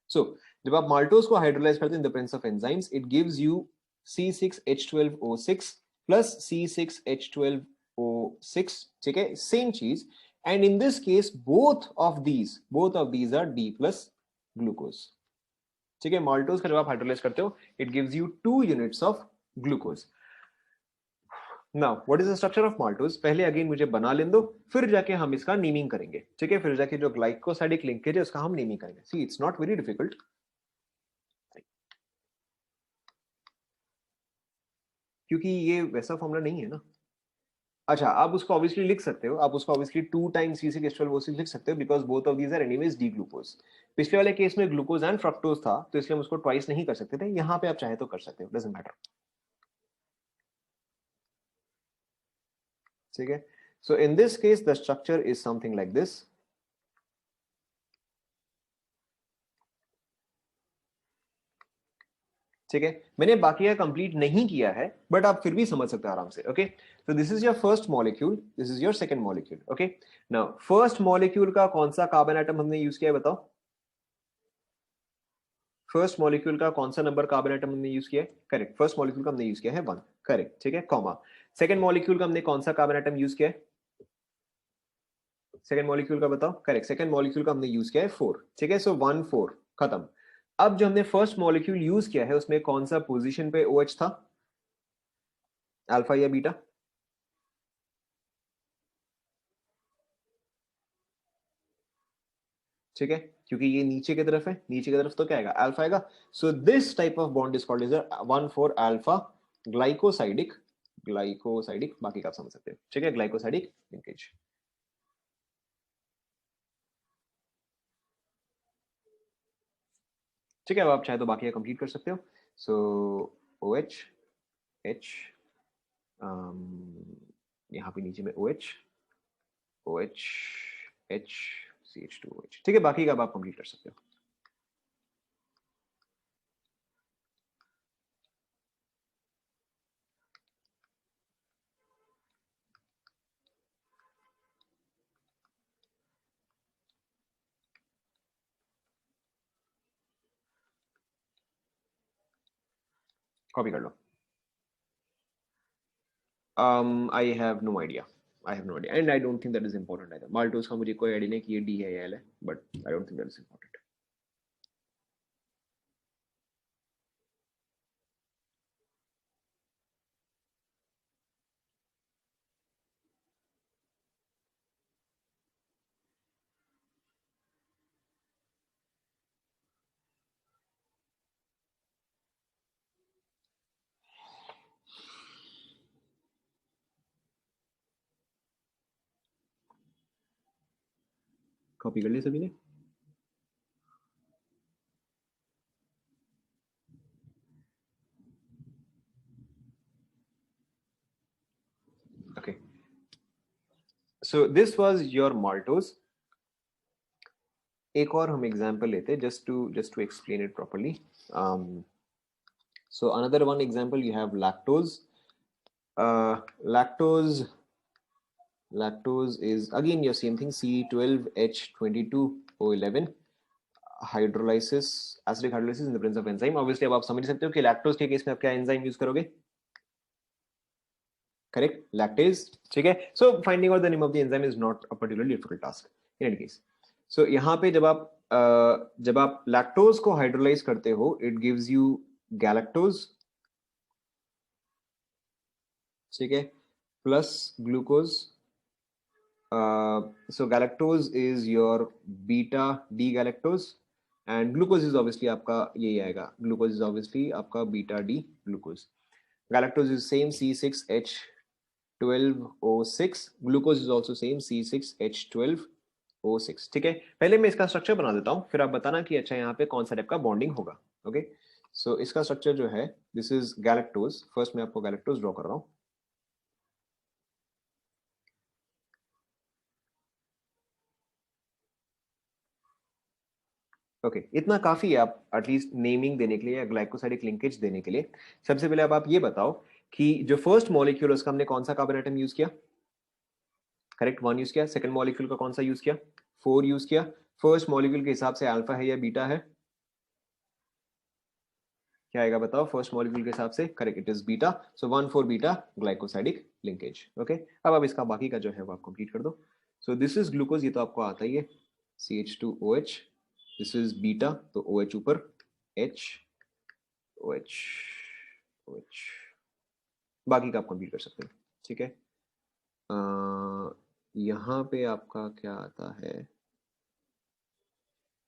So जब आप माल्टोज को हाइड्रोलाइज करते हैं इन the presence of enzymes, it gives you C6H12O6 plus C6H12O6। ठीक है, सेम चीज, and in this case both of these are D plus glucose। ठीक है, माल्टोज का जब आप हाइड्रोलाइज करते हो, it gives you 2 units of glucose. Now what is the structure of maltose, पहले अगेन मुझे बना लेने दो, फिर जाके हम इसका नेमिंग करेंगे। ठीक है, फिर जाके जो ग्लाइकोसाइडिक लिंकेज है उसका हम नेमिंग करेंगे। सी, इट्स नॉट वेरी डिफिकल्ट, क्योंकि ये वैसा फॉर्मूला नहीं है ना। अच्छा, आप उसको ऑब्वियसली लिख सकते हो, आप उसको ऑब्वियसली 2 टाइम्स C6H12O6 लिख सकते हो, because both of these are anyways D glucose. पिछले वाले केस में ग्लूकोज एंड फ्रक्टोज था, तो इसलिए हम उसको ट्वाइस नहीं कर सकते थे, यहाँ पे आप चाहे तो कर सकते हो, डजंट मैटर। ठीक है, so in this case the structure is something like this. ठीक है, मैंने बाकी का कंप्लीट नहीं किया है, बट आप फिर भी समझ सकते हो आराम से। ओके, तो this is your first molecule, this is your second molecule. Okay, now first molecule का कौन सा कार्बन एटम हमने यूज किया है, बताओ। फर्स्ट मॉलिक्यूल का कौन सा नंबर कार्बन एटम हमने यूज किया है, करेक्ट, फर्स्ट मॉलिक्यूल का हमने यूज किया है 1, करेक्ट। ठीक है, कॉमा, सेकंड मॉलिक्यूल का हमने कौन सा कार्बन एटम यूज किया है, सेकंड मॉलिक्यूल का बताओ, करेक्ट, सेकंड मॉलिक्यूल का हमने यूज किया है 4। ठीक है, सो 1 4 खत्म। अब जो हमने फर्स्ट मॉलिक्यूल यूज किया है उसमें कौन सा पोजीशन पे OH था, अल्फा या बीटा? ठीक है, क्योंकि ये नीचे की तरफ है, नीचे की तरफ तो क्या आएगा, अल्फा आएगा। सो this type of bond is called is 1,4 alpha glycosidic, glycosidic, बाकी का आप समझ सकते हो। ठीक है, ग्लाइकोसाइडिक लिंकेज। ठीक है, अब आप चाहे तो बाकी का कंप्लीट कर सकते हो। सो OH H, यहाँ पे नीचे में OH OH H CH2OH। ठीक है, बाकी का अब आप कंप्लीट कर सकते हो। कॉपी कर लो। I have no idea, I have no idea and I don't think that is important either. Maltose का मुझे कोई आइडिया नहीं कि ये D है या L है, but I don't think that is important. Copy कर ली सभी ने? Okay, so this was your maltose। एक और हम एग्जांपल लेते हैं just to explain it properly. So another one example, you have lactose. Lactose is again your same thing, C12H22O11 hydrolysis, acidic hydrolysis in the presence of enzyme. Obviously अब आप समझ सकते हो कि लैक्टोज के केस में आप क्या एंजाइम यूज करोगे? Correct, lactase. ठीक है. So finding out the name of the enzyme is not a particularly difficult task in any case. So यहाँ पे जब आप लैक्टोज को हाइड्रोलाइज करते हो, इट गिव्स यू गैलेक्टोज. ठीक है, plus glucose. So galactose is your beta D galactose and glucose is obviously आपका यही आएगा. Glucose is obviously आपका beta D glucose. Galactose is same C6H12O6. Glucose is also same C6H12O6. ठीक है. पहले मैं इसका स्ट्रक्चर बना देता हूँ, फिर आप बताना कि अच्छा यहाँ पे कौन सा टाइप का बॉन्डिंग होगा. ओके, सो इसका स्ट्रक्चर जो है, दिस इज गैलेक्टोज. फर्स्ट मैं आपको गैलेक्टोज ड्रॉ कर रहा हूँ. ओके, इतना काफी है आप एटलीस्ट नेमिंग देने के लिए या ग्लाइकोसाइडिक लिंकेज देने के लिए. सबसे पहले अब आप ये बताओ कि जो फर्स्ट मॉलिक्यूल उसका हमने कौन सा कार्बन एटम यूज किया? करेक्ट, 1 यूज किया. सेकंड मॉलिक्यूल का कौन सा यूज किया? 4 यूज किया. फर्स्ट मॉलिक्यूल के हिसाब से अल्फा है या बीटा है? क्या आएगा बताओ फर्स्ट मॉलिक्यूल के हिसाब से? Correct, it is beta. So 1,4 beta glycosidic linkage. Okay, अब आप इसका बाकी का जो है वो आप कंप्लीट कर दो. सो दिस इज ग्लूकोज, ये तो आपको आता ही है, CH2OH. दिस इज बीटा, तो OH ऊपर, H OH OH. बाकी का आप कंप्लीट कर सकते हैं. ठीक है. यहाँ पे आपका क्या आता है?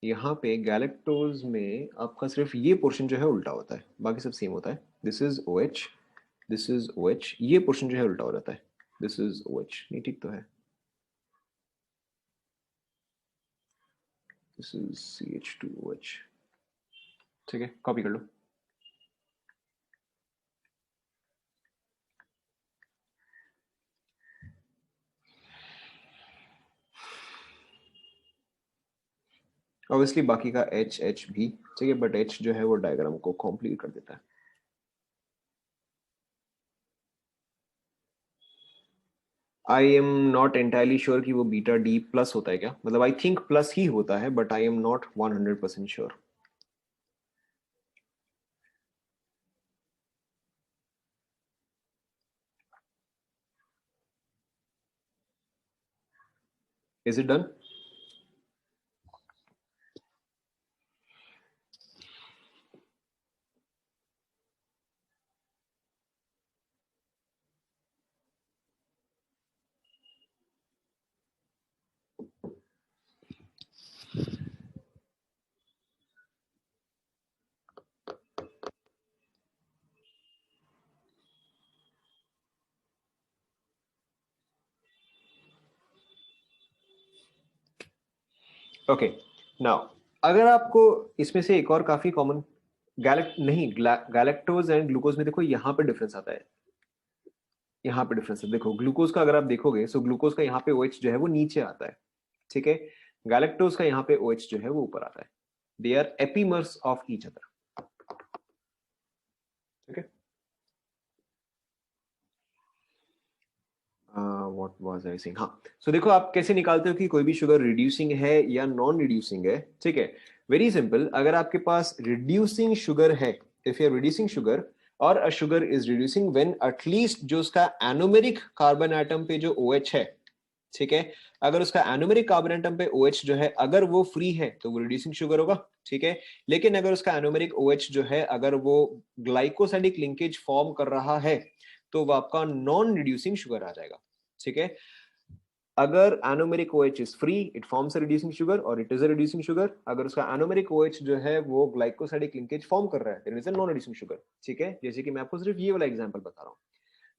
यहाँ पे गैलेक्टोज में आपका सिर्फ ये पोर्शन जो है उल्टा होता है, बाकी सब सेम होता है. This is OH, this is OH. ये पोर्शन जो है उल्टा हो जाता है. This is OH. नहीं, ठीक तो है. This is CH2OH. ठीक है, कॉपी कर लो. ऑब्वियसली बाकी का H भी. ठीक है, बट H जो है वो डायग्राम को कंप्लीट कर देता है. I am not entirely sure कि वो बीटा डी प्लस होता है क्या, मतलब आई थिंक प्लस ही होता है, but I am not 100% sure. Is it done? Okay, now अगर आपको इसमें से एक और काफी कॉमन गैलेक्टोज एंड ग्लूकोज में देखो यहाँ पे डिफरेंस आता है. यहाँ पे डिफरेंस है. देखो ग्लूकोज का अगर आप देखोगे, सो ग्लूकोज का यहाँ पे OH जो है वो नीचे आता है. ठीक है, गैलेक्टोज का यहाँ पे OH जो है वो ऊपर आता है. They are epimers of each other. ठीक है. What was I saying? हाँ, सो देखो आप कैसे निकालते हो कि कोई भी शुगर रिड्यूसिंग है या नॉन रिड्यूसिंग है. ठीक है, वेरी सिंपल. अगर आपके पास रिड्यूसिंग शुगर है, if you are reducing sugar और a sugar is reducing when at least जो उसका एनोमेरिक कार्बन एटम पे जो OH है, ठीक है, अगर उसका एनोमेरिक कार्बन एटम पे OH जो है अगर वो फ्री है तो वो रिड्यूसिंग शुगर होगा. ठीक है, लेकिन अगर उसका एनोमेरिक OH जो है अगर वो ग्लाइकोसाइडिक लिंकेज फॉर्म कर रहा है तो वो आपका नॉन रिड्यूसिंग शुगर आ जाएगा. ठीक है, अगर anomeric OH is free, it forms a reducing sugar और it is a reducing sugar. अगर उसका एनोमेरिक OH जो है वो ग्लाइकोसाइडिक लिंकेज फॉर्म कर रहा है, then is a non reducing sugar. ठीक है, जैसे कि मैं आपको सिर्फ ये वाला एग्जांपल बता रहा हूं.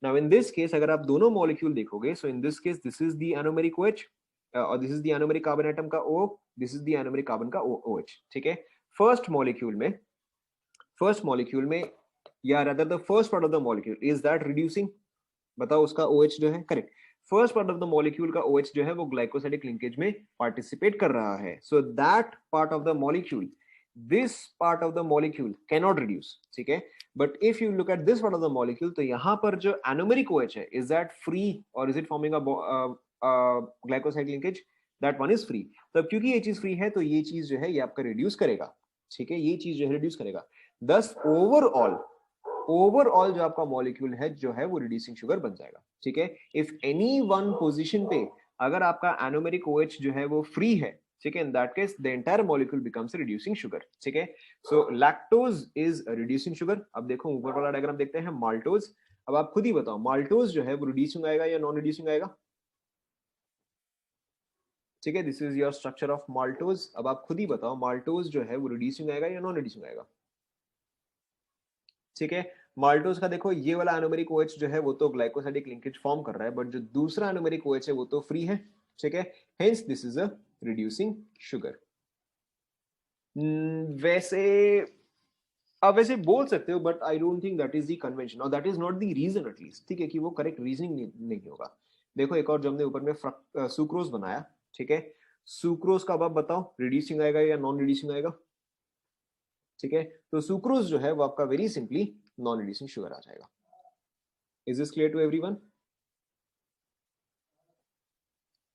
नाउ इन दिस केस अगर आप दोनों मॉलिक्यूल देखोगे, so in this case this is the anomeric OH और this is the anomeric carbon atom का O, this is the anomeric carbon का OH. ठीक है, फर्स्ट मॉलिक्यूल में या rather the first part of the molecule is that reducing? बताओ उसका OH जो है, correct, first part of the molecule का OH जो है वो ग्लाइकोसाइडिक लिंकेज में पार्टिसिपेट कर रहा है, so that part of the molecule, this part of the molecule can not reduce, ठीक है। But if you look at this part of the molecule, तो यहां पर जो एनोमेरिक OH है, इज दैट फ्री और is it forming a glycoside linkage? That one is free. तो क्योंकि ये चीज फ्री है, तो ये चीज जो है ये आपका रिड्यूस करेगा, ठीक है, ये चीज जो है रिड्यूस करेगा। दस ओवरऑल जो आपका मॉलिक्यूल है जो है वो रिड्यूसिंग शुगर बन जाएगा, ठीक है। इफ एनी वन पोजीशन पे अगर आपका एनोमेरिक OH जो है वो फ्री है, ठीक है, इन that case the entire molecule becomes reducing sugar, ठीक है। सो लैक्टोज इज रिड्यूसिंग शुगर। अब देखो ऊपर वाला डायग्राम देखते हैं, माल्टोज। अब आप खुद ही बताओ, माल्टोज जो है वो रिड्यूसिंग आएगा या नॉन रिड्यूसिंग आएगा? ठीक है, this is your structure of maltose. अब आप खुद ही बताओ, माल्टोज जो है वो रिड्यूसिंग आएगा या नॉन रिड्यूसिंग आएगा? ठीक है, माल्टोज का देखो ये वाला एनोमेरिक OH जो है वो तो ग्लाइकोसाइडिक लिंकेज फॉर्म कर रहा है, बट जो दूसरा एनोमेरिक OH है वो तो फ्री है, ठीक है, hence this is a reducing sugar. वैसे आप वैसे बोल सकते हो, but I don't think that is the convention और that is not the reason at least, ठीक है, कि वो करेक्ट रीजनिंग नहीं होगा। देखो एक और जो हमने ऊपर में सुक्रोज बनाया, ठीक है, सुक्रोज का अब आप बताओ रिड्यूसिंग आएगा या नॉन रिड्यूसिंग आएगा? ठीक है, तो सुक्रोज जो है वो आपका very simply non reducing sugar आ जाएगा। Is this clear to everyone?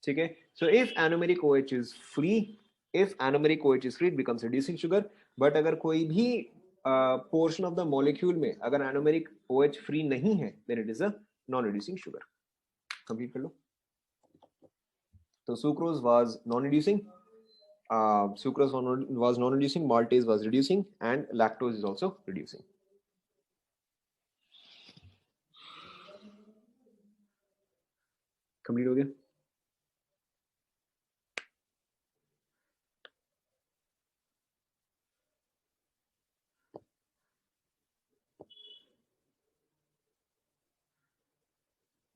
ठीक है, so if anomeric OH is free, if anomeric OH is free it becomes reducing sugar. But अगर कोई भी पोर्शन ऑफ द मॉलिक्यूल में अगर एनोमेरिक OH फ्री नहीं है, then it is a non reducing sugar. Complete कर लो। तो sucrose was non reducing, sucrose was non-reducing, maltase was reducing, and lactose is also reducing. Complete हो गया?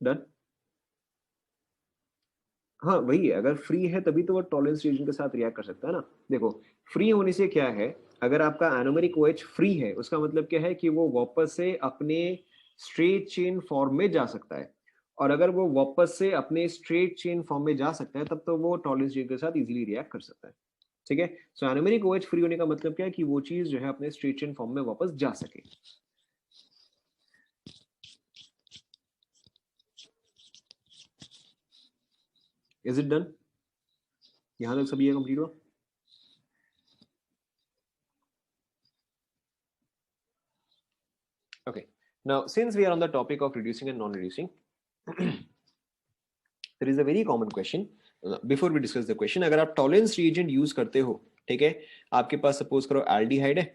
Done? हाँ वही है, अगर फ्री है तभी तो वो टॉलरेंस रीजन के साथ रिएक्ट कर सकता है ना। देखो फ्री होने से क्या है, अगर आपका एनोमेरिक OH फ्री है उसका मतलब क्या है कि वो वापस से अपने स्ट्रेट चेन फॉर्म में जा सकता है, और अगर वो वापस से अपने स्ट्रेट चेन फॉर्म में जा सकता है तब तो वो टॉलरेंस रीजन के साथ इजीली रिएक्ट कर सकता है, ठीक है। सो एनोमेरिक OH फ्री होने का मतलब क्या है कि वो चीज जो है अपने स्ट्रेट चेन फॉर्म में वापस जा सके। Is it done? यहां तक सभी कंप्लीट हुआ? Okay. Now, since we are on the topic of reducing and non-reducing, there is a very common question. Before we discuss the question, अगर आप टॉलरेंस रिएजेंट यूज करते हो, ठीक है, आपके पास सपोज करो एल्डिहाइड है,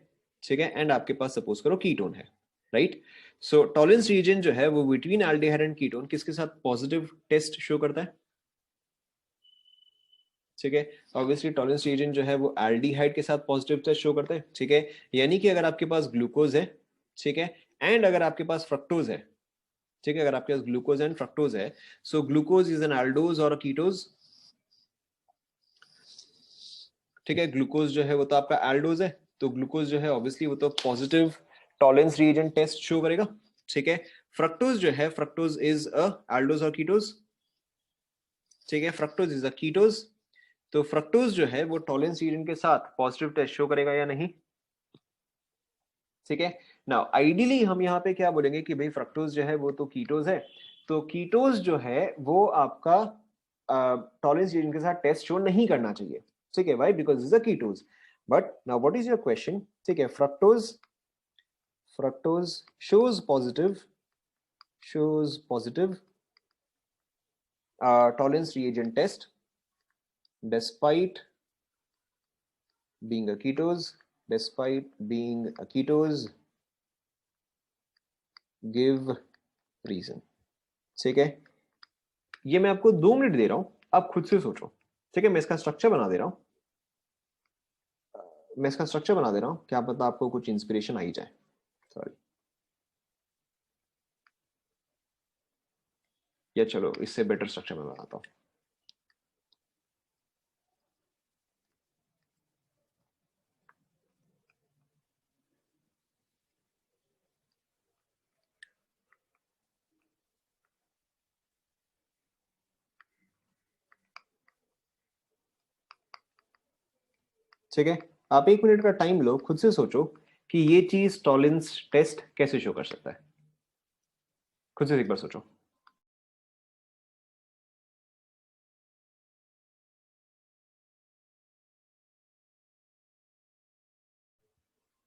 ठीक है, एंड आपके पास सपोज करो कीटोन है, राइट। सो टॉलरेंस रिएजेंट जो है वो बिटवीन एल्डिहाइड एंड कीटोन किसके साथ पॉजिटिव टेस्ट शो करता है? ठीक है, ऑब्वियसली टॉलरेंस रिएजेंट जो है वो एल्डिहाइड के साथ पॉजिटिव टेस्ट शो करता है, ठीक है। यानी कि अगर आपके पास ग्लूकोज है, ठीक है, एंड अगर आपके पास फ्रक्टोज है, ठीक है, अगर आपके पास ग्लूकोज एंड फ्रक्टोज है, so glucose is an aldose और कीटोज, ठीक है, ग्लूकोज जो है वो तो आपका एल्डोज है, तो ग्लूकोज जो है ऑब्वियसली वो तो positive Tollens reagent test show करेगा, ठीक है। फ्रक्टोज जो है, फ्रक्टोज इज अ एल्डोज और कीटोज, ठीक है, फ्रक्टोज इज अ कीटोज, तो फ्रक्टोज जो है वो टॉलरेंस रिएजेंट के साथ पॉजिटिव टेस्ट शो करेगा या नहीं? ठीक है, नाउ आइडियली हम यहाँ पे क्या बोलेंगे कि भाई फ्रक्टोज जो है वो तो कीटोज है, तो कीटोज जो है वो आपका टॉलरेंस रीजन के साथ टेस्ट शो नहीं करना चाहिए, ठीक है, why? Because is a कीटोज। But now what is your question? ठीक है, fructose shows positive tolerance reagent test despite being a ketose, give reason, ठीक है। ये मैं आपको 2 मिनट दे रहा हूं, आप खुद से सोचो, ठीक है। मैं इसका स्ट्रक्चर बना दे रहा हूं, क्या पता आपको कुछ इंस्पिरेशन आ ही जाए। सॉरी, या चलो इससे बेटर स्ट्रक्चर मैं बनाता हूं। ठीक है, आप 1 मिनट का टाइम लो, खुद से सोचो कि ये चीज टॉलरेंस टेस्ट कैसे शो कर सकता है। खुद से एक बार सोचो।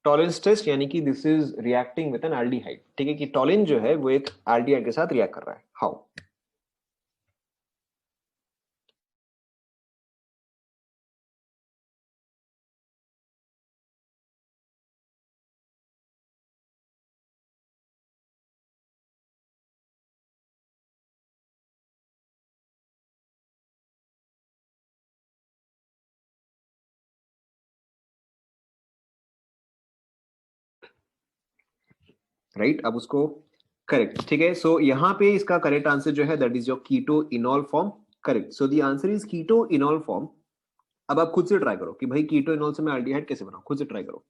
टॉलरेंस टेस्ट यानी कि this is reacting with N aldehyde. ठीक है, कि टॉलिन जो है वो एक एल्डिहाइड के साथ रिएक्ट कर रहा है। हाउ? राइट, अब उसको करेक्ट। ठीक है, सो यहाँ पे इसका करेक्ट आंसर जो है that is your keto enol form. Correct, so the answer is keto enol form. अब आप खुद से ट्राई करो कि भाई कीटो इनॉल से मैं एल्डिहाइड कैसे बनाऊं, खुद से ट्राई करो।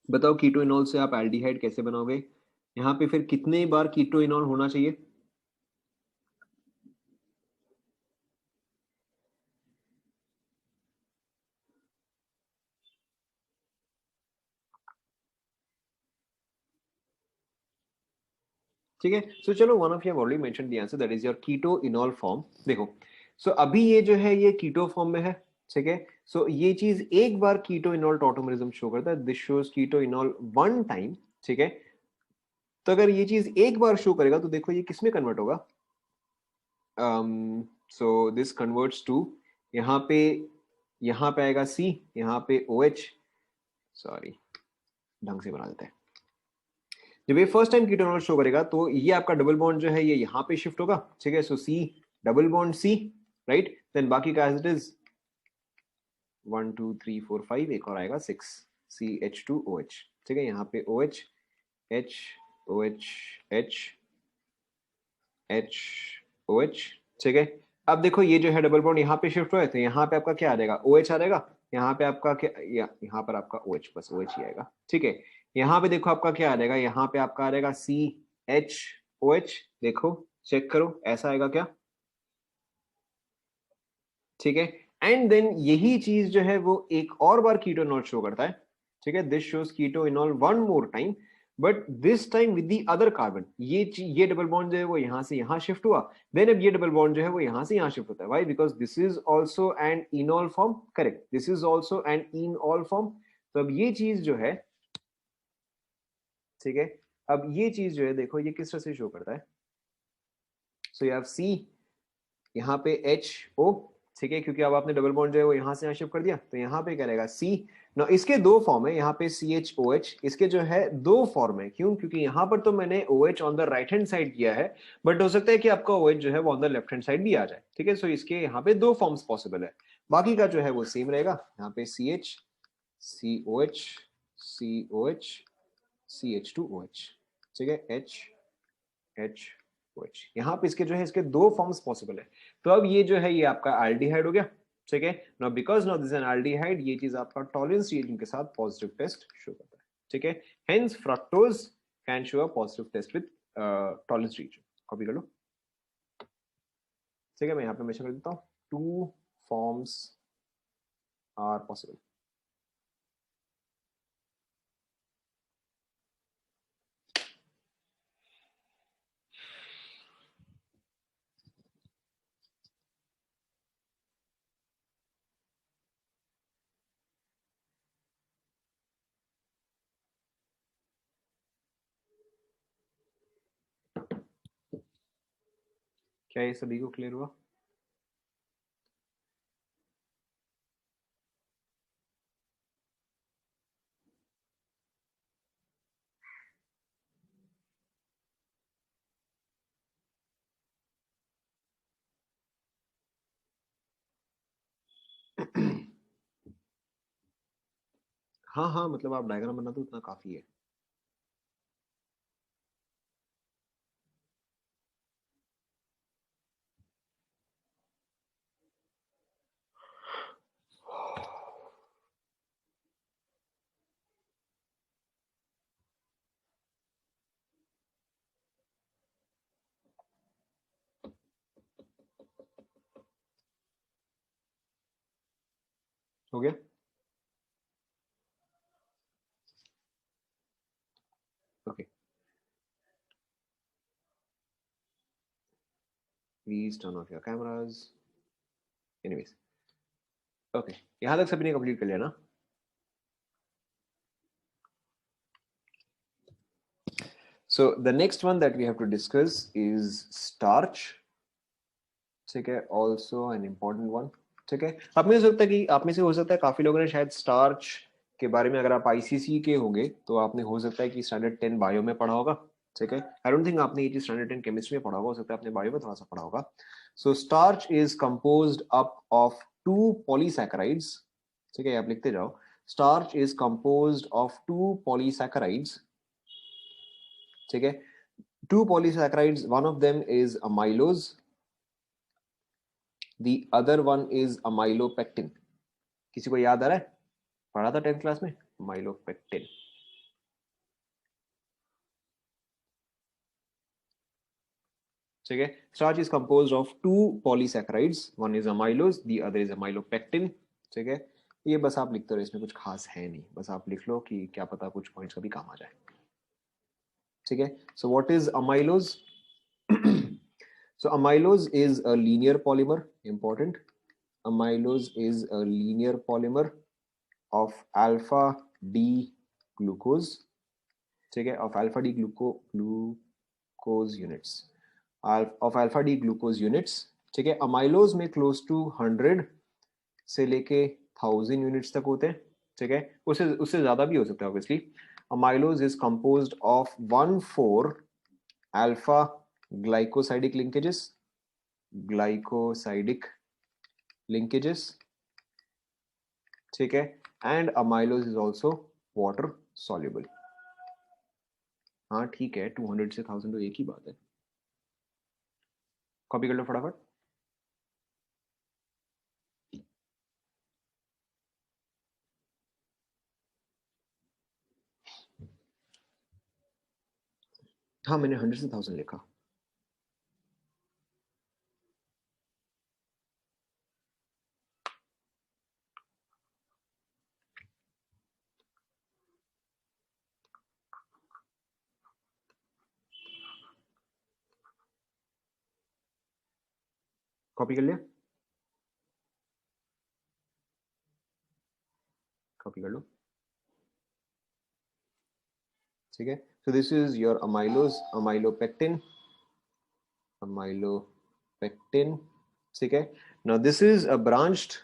बताओ कीटो इनॉल से आप एल्डिहाइड कैसे बनाओगे? यहाँ पे फिर कितने बार कीटो इनॉल होना चाहिए? ठीक है, सो चलो one of you have already mention the answer that is your keto enol form. देखो, सो अभी ये जो है ये कीटो फॉर्म में है। ठीक है, सो ये चीज एक बार कीटो इनॉल टॉटोमरिज्म शो करता है, this shows keto enol one time. ठीक है, तो अगर ये चीज एक बार शो करेगा तो देखो ये किसमें कन्वर्ट होगा। सो दिस कन्वर्ट्स टू, यहाँ पे यहाँ पे आएगा सी, यहाँ पे ओ एच। सॉरी, ढंग से बना देते हैं। जब ये फर्स्ट टाइम कीटोन शो करेगा तो ये आपका डबल बॉन्ड जो है ये यहाँ पे शिफ्ट होगा। ठीक है, so C double bond C, right, then बाकी का एज इट इज 1 2 3 4 5, एक और आएगा 6, CH2OH। ठीक है, यहाँ पे OH, H, OH, H, H, OH। ठीक है, अब देखो ये जो है डबल बॉन्ड यहाँ पे शिफ्ट हुआ है तो यहाँ पे आपका क्या आ जाएगा, OH आ जाएगा। यहाँ पे आपका क्या, यहाँ पर आपका OH, बस OH ही आएगा। ठीक है, यहाँ पे देखो आपका क्या आ जाएगा, यहाँ पे आपका आ जाएगा CHOH। देखो चेक करो ऐसा आएगा क्या? ठीक है, एंड देन यही चीज जो है वो एक और बार कीटोनॉल शो करता है। ठीक है, this shows कीटोइनॉल one more time, but this time with the other carbon. ये डबल बॉन्ड जो है वो यहां से यहां शिफ्ट हुआ, देन अब ये डबल बॉन्ड जो है वो यहां से यहां शिफ्ट होता है। Why? Because this is also an इनॉल form. Correct, this is also an इनऑल form. तो अब ये चीज जो है, ठीक है, अब ये चीज जो है देखो ये किस तरह से शो करता है। सो यू हैव सी, यहाँ पे एच ओ। ठीक है, क्योंकि अब आपने डबल बॉन्ड जो है वो यहां से यहाँ शिफ्ट कर दिया तो यहाँ पे क्या रहेगा सी। ना इसके दो फॉर्म है, यहाँ पे सी एच ओ एच, इसके जो है दो फॉर्म है। क्यों? क्योंकि यहाँ पर तो मैंने O H on the right hand side किया है, बट हो सकता है कि आपका ओ एच जो है वो on the left hand side भी आ जाए। ठीक है, सो इसके यहाँ पे दो फॉर्म्स पॉसिबल है, बाकी का जो है वो सेम रहेगा। यहाँ पे C H, C O H, C O H, C H two O H. ठीक है, एच, एच, ओ एच, यहाँ पे इसके जो है इसके दो फॉर्म्स पॉसिबल है। तो अब ये जो है ये आपका एल्डिहाइड हो गया। ठीक है, now because now this N aldehyde, ये चीज आपका टॉलरेंस रिएजेंट के साथ पॉजिटिव टेस्ट शो करता है। ठीक है, hence fructose can show a positive test with Tollens reagent. Copy कर लो। ठीक है, मैं यहाँ पे मेंशन कर देता हूँ, टू फॉर्म्स आर पॉसिबल। क्या ये सभी को क्लियर हुआ? हाँ हाँ, मतलब आप डायग्राम बना दो उतना काफी है। हो गया? Okay, please turn off your cameras. Anyways, okay, यहां तक सभी ने कंप्लीट कर लिया ना? So the next one that we have to discuss is starch. ठीक है, also an important one. ठीक है, आप में हो सकता है कि आप में से हो सकता है काफी लोगों ने शायद स्टार्च के बारे में, अगर आप आईसीसी के होंगे तो आपने हो सकता है कि स्टैंडर्ड 10 बायो में पढ़ा होगा। ठीक है, आई डोंट थिंक आपने ये चीज स्टैंडर्ड 10 केमिस्ट्री में पढ़ा होगा, हो सकता है आपने बायो में थोड़ा सा पढ़ा होगा। So starch is composed up of 2 polysaccharides. ठीक है, आप लिखते जाओ, starch is composed of 2 polysaccharides. ठीक है, 2 polysaccharides, one of them is amylose, the other one is amylopectin. किसी को याद आ रहा है? पढ़ा था 10th क्लास में, amylopectin. ठीक है, starch is composed of 2 polysaccharides, one is amylose, the other is amylopectin. ठीक है, ये बस आप लिखते रहो, इसमें कुछ खास है नहीं, बस आप लिख लो कि क्या पता कुछ पॉइंट्स का भी काम आ जाए। ठीक है, so what is amylose? So amylose is a linear polymer, important. Amylose is a linear polymer of alpha D glucose. ठीक है, of alpha D glucose units, of alpha D glucose units. ठीक है, amylose में close to 100 से लेके 1000 units तक होते हैं। ठीक है, उससे उससे ज्यादा भी हो सकता है obviously. amylose is composed of 1,4 alpha glycosidic linkages, ठीक है, and amylose is also water soluble. हाँ ठीक है, 200 से 1000 तो एक ही बात है। कॉपी कर लो फटाफट। हाँ मैंने 100 से 1000 लिखा। कॉपी कर लिया? कॉपी कर लो। ठीक है, so this is your amylose, amylopectin, ठीक है। now this is a branched,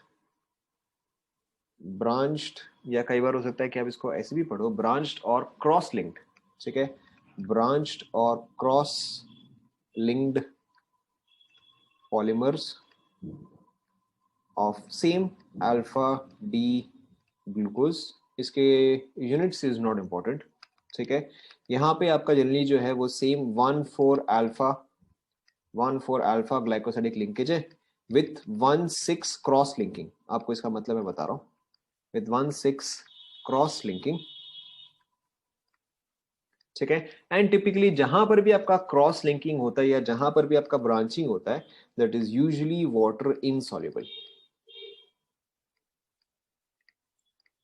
या कई बार हो सकता है कि आप इसको ऐसे भी पढ़ो, ब्रांच्ड और क्रॉस लिंक्ड। ठीक है, ब्रांच्ड और cross linked polymers of same alpha D glucose. इसके यूनिट्स इज नॉट इम्पोर्टेंट। ठीक है, यहाँ पे आपका जनरली जो है वो सेम 1,4 अल्फा ग्लाइकोसाइडिक लिंकेज है विथ 1,6 क्रॉस लिंकिंग। आपको इसका मतलब मैं बता रहा हूँ, विथ 1,6 क्रॉस लिंकिंग। ठीक है, एंड टिपिकली जहां पर भी आपका क्रॉस लिंकिंग होता है या जहां पर भी आपका ब्रांचिंग होता है, that is usually water insoluble.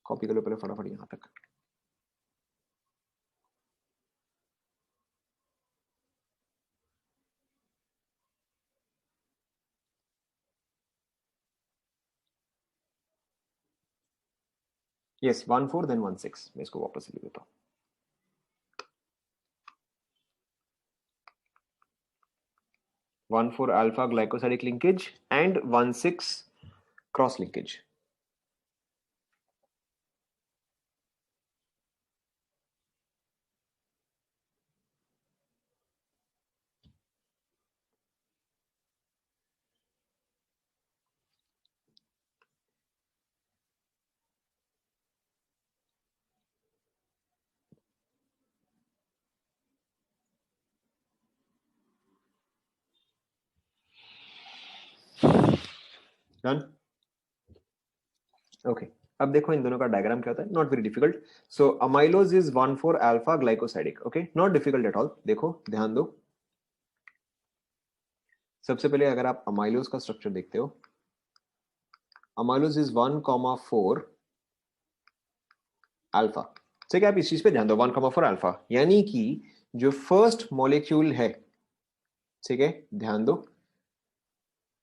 Copy कर लो पहले फटाफट यहां तक। Yes, 1,4 then 1,6। मैं इसको वापस लिख देता हूँ। One four alpha glycosidic linkage and 1,6 cross linkage. Done? Okay, अब देखो इन दोनों का डायग्राम क्या होता है, not very difficult. So amylose is 1,4 alpha glycosidic. Okay, not difficult at all. देखो ध्यान दो, सबसे पहले अगर आप अमाइलोज का स्ट्रक्चर देखते हो, अमाइलोज इज 1,4 अल्फा। ठीक है, आप इस चीज पे ध्यान दो, 1,4 अल्फा, यानी कि जो फर्स्ट मॉलिक्यूल है, ठीक है ध्यान दो,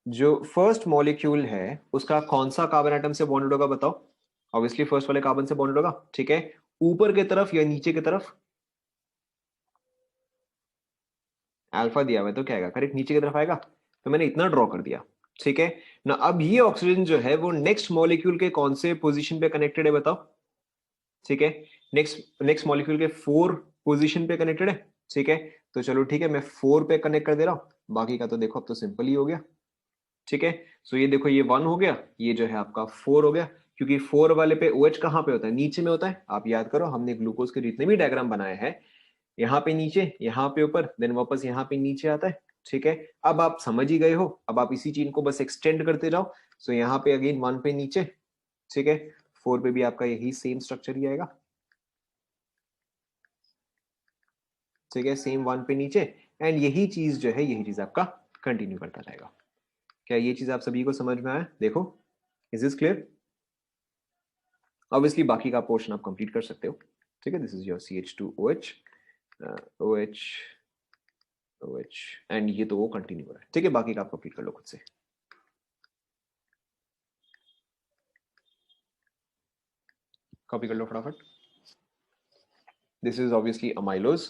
जो फर्स्ट मॉलिक्यूल है उसका कौन सा कार्बन एटम से बॉन्डेड होगा बताओ? ऑब्वियसली फर्स्ट वाले कार्बन से बॉन्डेड होगा, ठीक है। ऊपर की तरफ या नीचे की तरफ? अल्फा दिया हुआ है तो क्या आएगा, करेक्ट, नीचे की तरफ आएगा। तो मैंने इतना ड्रॉ कर दिया, ठीक है ना। अब ये ऑक्सीजन जो है वो नेक्स्ट मॉलिक्यूल के कौन से पोजीशन पे कनेक्टेड है बताओ? ठीक है, नेक्स्ट नेक्स्ट मॉलिक्यूल के 4 पोजीशन पे कनेक्टेड है, ठीक है। तो चलो ठीक है, मैं 4 पे कनेक्ट कर दे रहा हूं, बाकी का तो देखो अब तो सिंपल ही हो गया, ठीक है। सो ये देखो, ये 1 हो गया, ये जो है आपका 4 हो गया, क्योंकि 4 वाले पे OH कहाँ पे होता है, नीचे में होता है। आप याद करो, हमने ग्लूकोज के जितने भी डायग्राम बनाए हैं, यहाँ पे नीचे, यहाँ पे ऊपर, देन वापस यहाँ पे नीचे आता है, ठीक है। अब आप समझ ही गए हो, अब आप इसी चीज को बस एक्सटेंड करते जाओ। सो यहाँ पे अगेन 1 पे नीचे, ठीक है, 4 पे भी आपका यही सेम स्ट्रक्चर ही आएगा, ठीक है, सेम 1 पे नीचे, एंड यही चीज जो है, यही चीज आपका कंटिन्यू करता जाएगा। क्या ये चीज आप सभी को समझ में आया? देखो, इज दिस क्लियर? ऑब्वियसली बाकी का पोर्शन आप कंप्लीट कर सकते हो, ठीक है। This is your CH2OH, OH, OH, and ये तो वो कंटिन्यू हो रहा है, ठीक है। बाकी का आप कंप्लीट कर लो खुद से। कॉपी कर लो फटाफट। This is obviously amylose,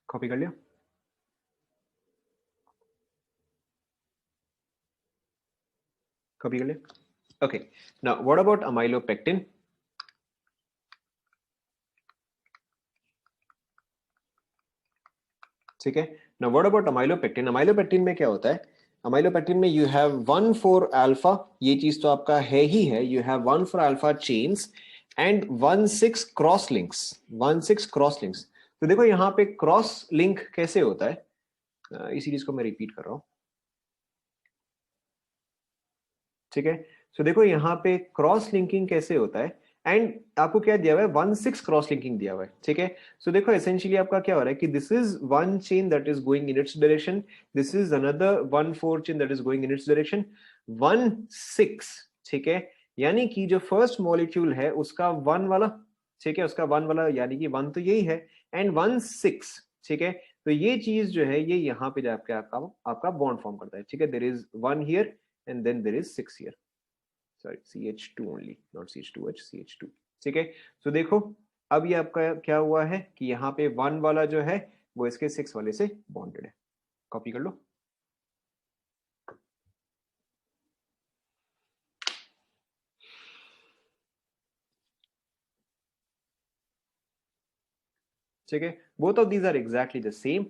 copy कर लिया? कॉपी कर लिया? Okay, now what about amylopectin? ठीक है, now what about amylopectin? Amylopectin में क्या होता है? अमाइलोपेक्टिन में यू हैव 1,4 अल्फा, ये चीज तो आपका है ही है, you have 1,4 alpha chains and 1,6 cross links, 1,6 cross links. तो देखो यहाँ पे क्रॉस लिंक कैसे होता है, इसी चीज को मैं रिपीट कर रहा हूं, ठीक है। सो देखो यहाँ पे क्रॉस लिंकिंग कैसे होता है, एंड आपको क्या दिया हुआ है, 1,6 क्रॉस लिंकिंग दिया हुआ है, ठीक है। सो देखो एसेंशियली आपका क्या हो रहा है कि this is one chain that is going in its direction, this is another 1,4 chain that is going in its direction, 1,6, ठीक है। यानी कि जो फर्स्ट मॉलिक्यूल है उसका 1 वाला, ठीक है, उसका 1 वाला, यानी कि 1 तो यही है, एंड 1,6, ठीक है। तो ये चीज जो है, ये यहाँ पे जाके आपका आपका बॉन्ड फॉर्म करता है, ठीक है। There is 1 here and then there is 6 here, sorry CH2 only, not CH2H, CH2, ठीक है। तो देखो अब ये आपका क्या हुआ है कि यहाँ पे 1 वाला जो है वो इसके 6 वाले से बॉन्डेड है। कॉपी कर लो। ठीक है, both of these are exactly the same,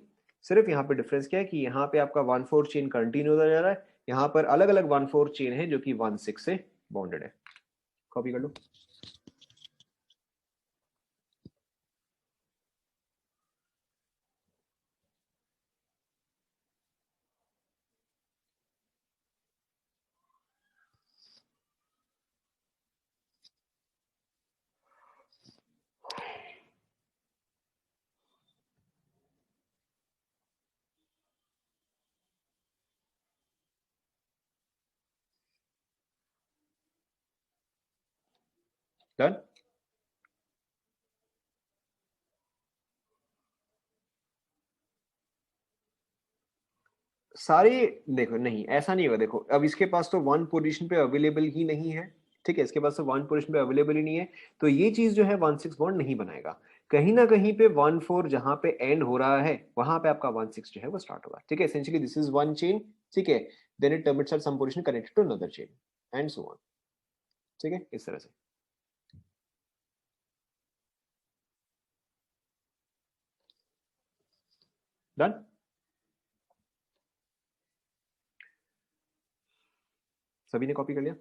सिर्फ यहाँ पे डिफरेंस क्या है कि यहाँ पे आपका 1,4 चेन कंटिन्यू होता जा रहा है, यहाँ पर अलग अलग 1,4 चेन है जो कि 1,6 से बॉन्डेड है। कॉपी कर लो। डन। सारे, देखो नहीं ऐसा नहीं होगा, देखो अब इसके पास तो 1 पोजीशन पे अवेलेबल ही नहीं है, ठीक है, इसके पास तो 1 पोजीशन पे अवेलेबल ही नहीं है, तो ये चीज जो है 1,6 बॉन्ड नहीं बनाएगा। कहीं ना कहीं पे 1,4 जहां पे एंड हो रहा है वहां पे आपका 1,6 जो है वो स्टार्ट होगा, ठीक है। Essentially this is one chain, ठीक है, then it terminates at some position connected to another chain and so on. ठीक है, इस तरह से। डन। सभी ने कॉपी कर लिया?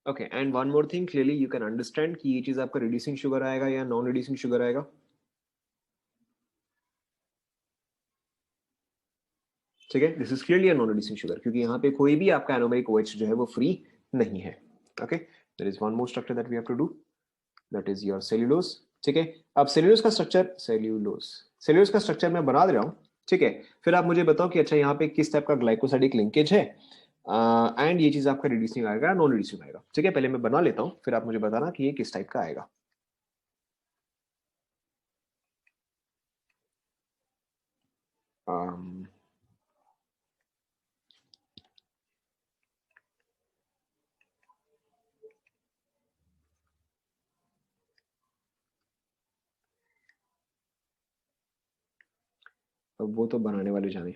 Okay, and one more thing, clearly you can understand कि ये चीज आपका रिड्यूसिंग शुगर आएगा या नॉन रिड्यूसिंग शुगर आएगा? ठीक है, this is clearly a non reducing sugar, क्योंकि यहाँ पे कोई भी आपका एनोमेरिक OH जो है वो फ्री नहीं है। Okay, there is one more structure that we have to do, that is your cellulose. ठीक है, अब सेल्यूलोज का स्ट्रक्चर, सेल्यूलोज का स्ट्रक्चर मैं बना दे रहा हूँ। ठीक है, फिर आप मुझे बताओ कि अच्छा यहाँ पे किस टाइप का ग्लाइकोसाइडिक लिंकेज है, एंड ये चीज आपका रिड्यूसिंग आएगा नॉन रिड्यूसिंग आएगा। ठीक है, पहले मैं बना लेता हूँ, फिर आप मुझे बताना कि ये किस टाइप का आएगा। um, अब वो तो बनाने वाले जाने।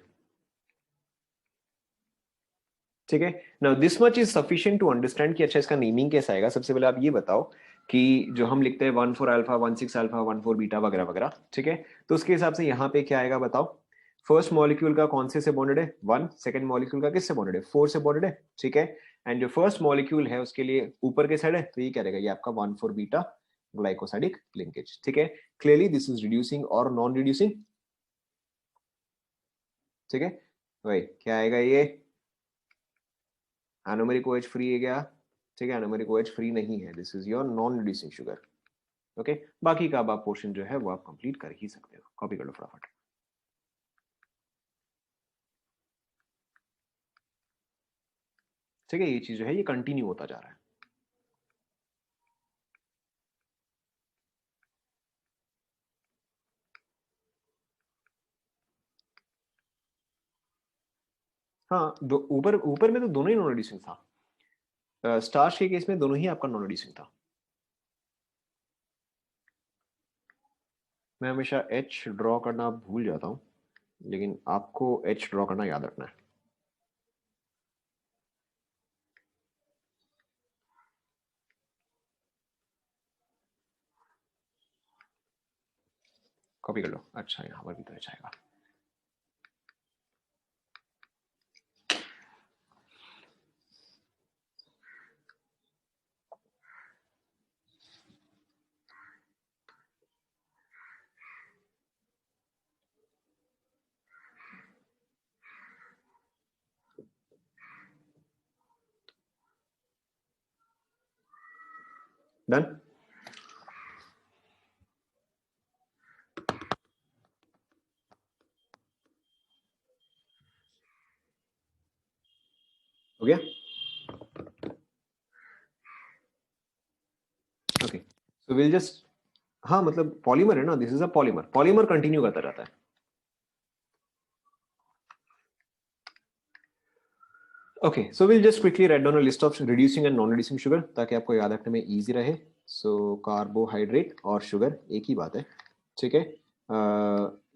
ठीक है, now this much is sufficient to understand कि अच्छा इसका नेमिंग कैसा आएगा। सबसे पहले आप ये बताओ कि जो हम लिखते हैं 1,4 अल्फा 1,6 अल्फा 1,4 बीटा वगैरह वगैरह, ठीक है, तो उसके हिसाब से यहाँ पे क्या आएगा बताओ। फर्स्ट मॉलिक्यूल का कौन से बॉन्डेड है? 1। सेकंड मॉलिक्यूल का किससे बॉन्डेड है? 4 से बॉन्डेड है। ठीक है, एंड जो फर्स्ट मॉलिक्यूल है उसके लिए ऊपर के साइड है, तो ये क्या रहेगा? ये आपका 1,4 बीटा ग्लाइकोसाइडिक लिंकेज। ठीक है, क्लियरली दिस इज रिड्यूसिंग और नॉन रिड्यूसिंग। ठीक है, वही क्या आएगा? ये एनोमेरिक OH फ्री है क्या? ठीक है, एनोमेरिक OH फ्री नहीं है, this is your non reducing sugar. Okay, बाकी का अब आप पोर्शन जो है वो आप कंप्लीट कर ही सकते हो। कॉपी कर लो फटाफट। ठीक है, ये चीज जो है ये कंटिन्यू होता जा रहा है। हाँ, दो ऊपर ऊपर में तो दोनों ही नॉन रिड्यूसिंग था। स्टार्च के केस में दोनों ही आपका नॉन रिड्यूसिंग था। मैं हमेशा H ड्रॉ करना भूल जाता हूँ, लेकिन आपको H ड्रॉ करना याद रखना है। कॉपी कर लो। अच्छा, यहाँ पर भी तो H आएगा। डन। हो गया? ओके, सो विल जस्ट, हाँ मतलब पॉलीमर है ना, this is a polymer, polymer continue करता रहता है। Okay, so will just quickly write down a list of reducing and non reducing sugar, ताकि आपको याद रखने में इजी रहे। सो कार्बोहाइड्रेट और शुगर एक ही बात है। ठीक है,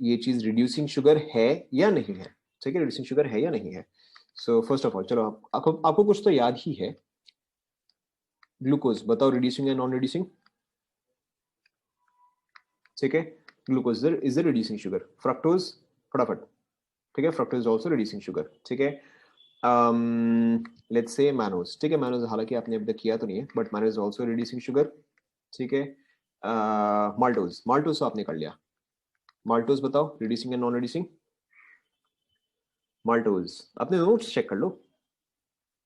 ये चीज रिड्यूसिंग शुगर है या नहीं है? ठीक है, रिड्यूसिंग शुगर है या नहीं है? सो फर्स्ट ऑफ ऑल चलो आपको कुछ तो याद ही है। ग्लूकोज बताओ, रिड्यूसिंग या नॉन रिड्यूसिंग? ठीक है, glucose is the reducing sugar. Fructose, फटाफट। ठीक है, फ्रक्टोज ऑल्सो रिड्यूसिंग शुगर। ठीक है, लेट्स से मैनोज। ठीक है, मैनोज हालांकि आपने अभी तक किया तो नहीं है, but mannose also reducing sugar. ठीक है, माल्टोज, माल्टोज तो आपने कर लिया। माल्टोज बताओ, reducing and non reducing? Maltose अपने नोट्स चेक कर लो।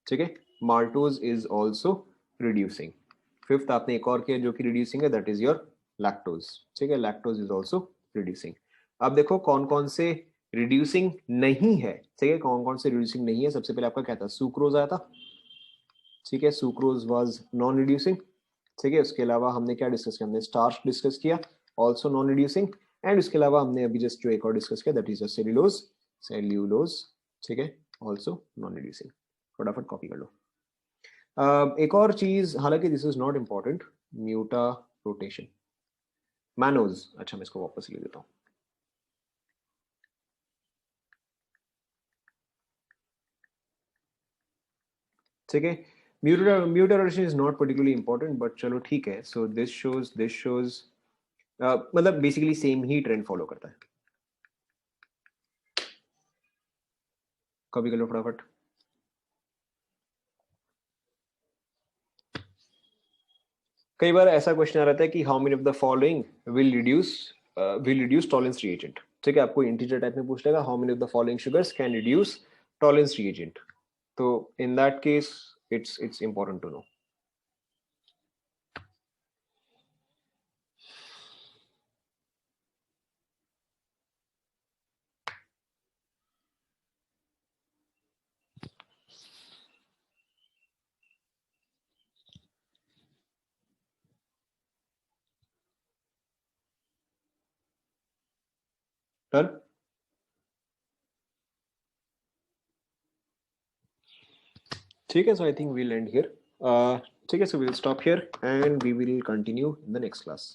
ठीक है, maltose is also reducing. Fifth आपने एक और किया जो कि रिड्यूसिंग है, दैट इज योर लैक्टोज। ठीक है, लैक्टोज इज ऑल्सो रिड्यूसिंग। अब देखो कौन कौन से रिड्यूसिंग नहीं है। ठीक है, कौन कौन से रिड्यूसिंग नहीं है? सबसे पहले आपका क्या था? सुक्रोज आया था। ठीक है, सुक्रोज वाज नॉन रिड्यूसिंग। ठीक है, उसके अलावा हमने क्या डिस्कस किया? हमने स्टार्च डिस्कस किया, ऑल्सो नॉन रिड्यूसिंग। एंड उसके अलावा हमने अभी जस्ट जो एक और डिस्कस किया, दैट इज सेल्यूलोज, सेल्यूलोज। ठीक है, ऑल्सो नॉन रिड्यूसिंग। फटाफट कॉपी कर लो। एक और चीज, हालांकि this is not important, mutarotation. Mannose, अच्छा मैं इसको वापस ले देता हूँ। ठीक है. Mutation is not particularly important, but चलो ठीक है. So this shows मतलब basically same ही trend follow करता है. कॉपी कर लो फटाफट. कई बार ऐसा क्वेश्चन आ रहता है कि how many of the following will reduce Tollens reagent. ठीक है, आपको इंटीजर टाइप में पूछ लेगा how many of the following sugars can reduce Tollens reagent. तो in that case it's important to know. Done. ठीक है, so I think we'll end here. ठीक है, so we'll stop here and we will continue in the next class.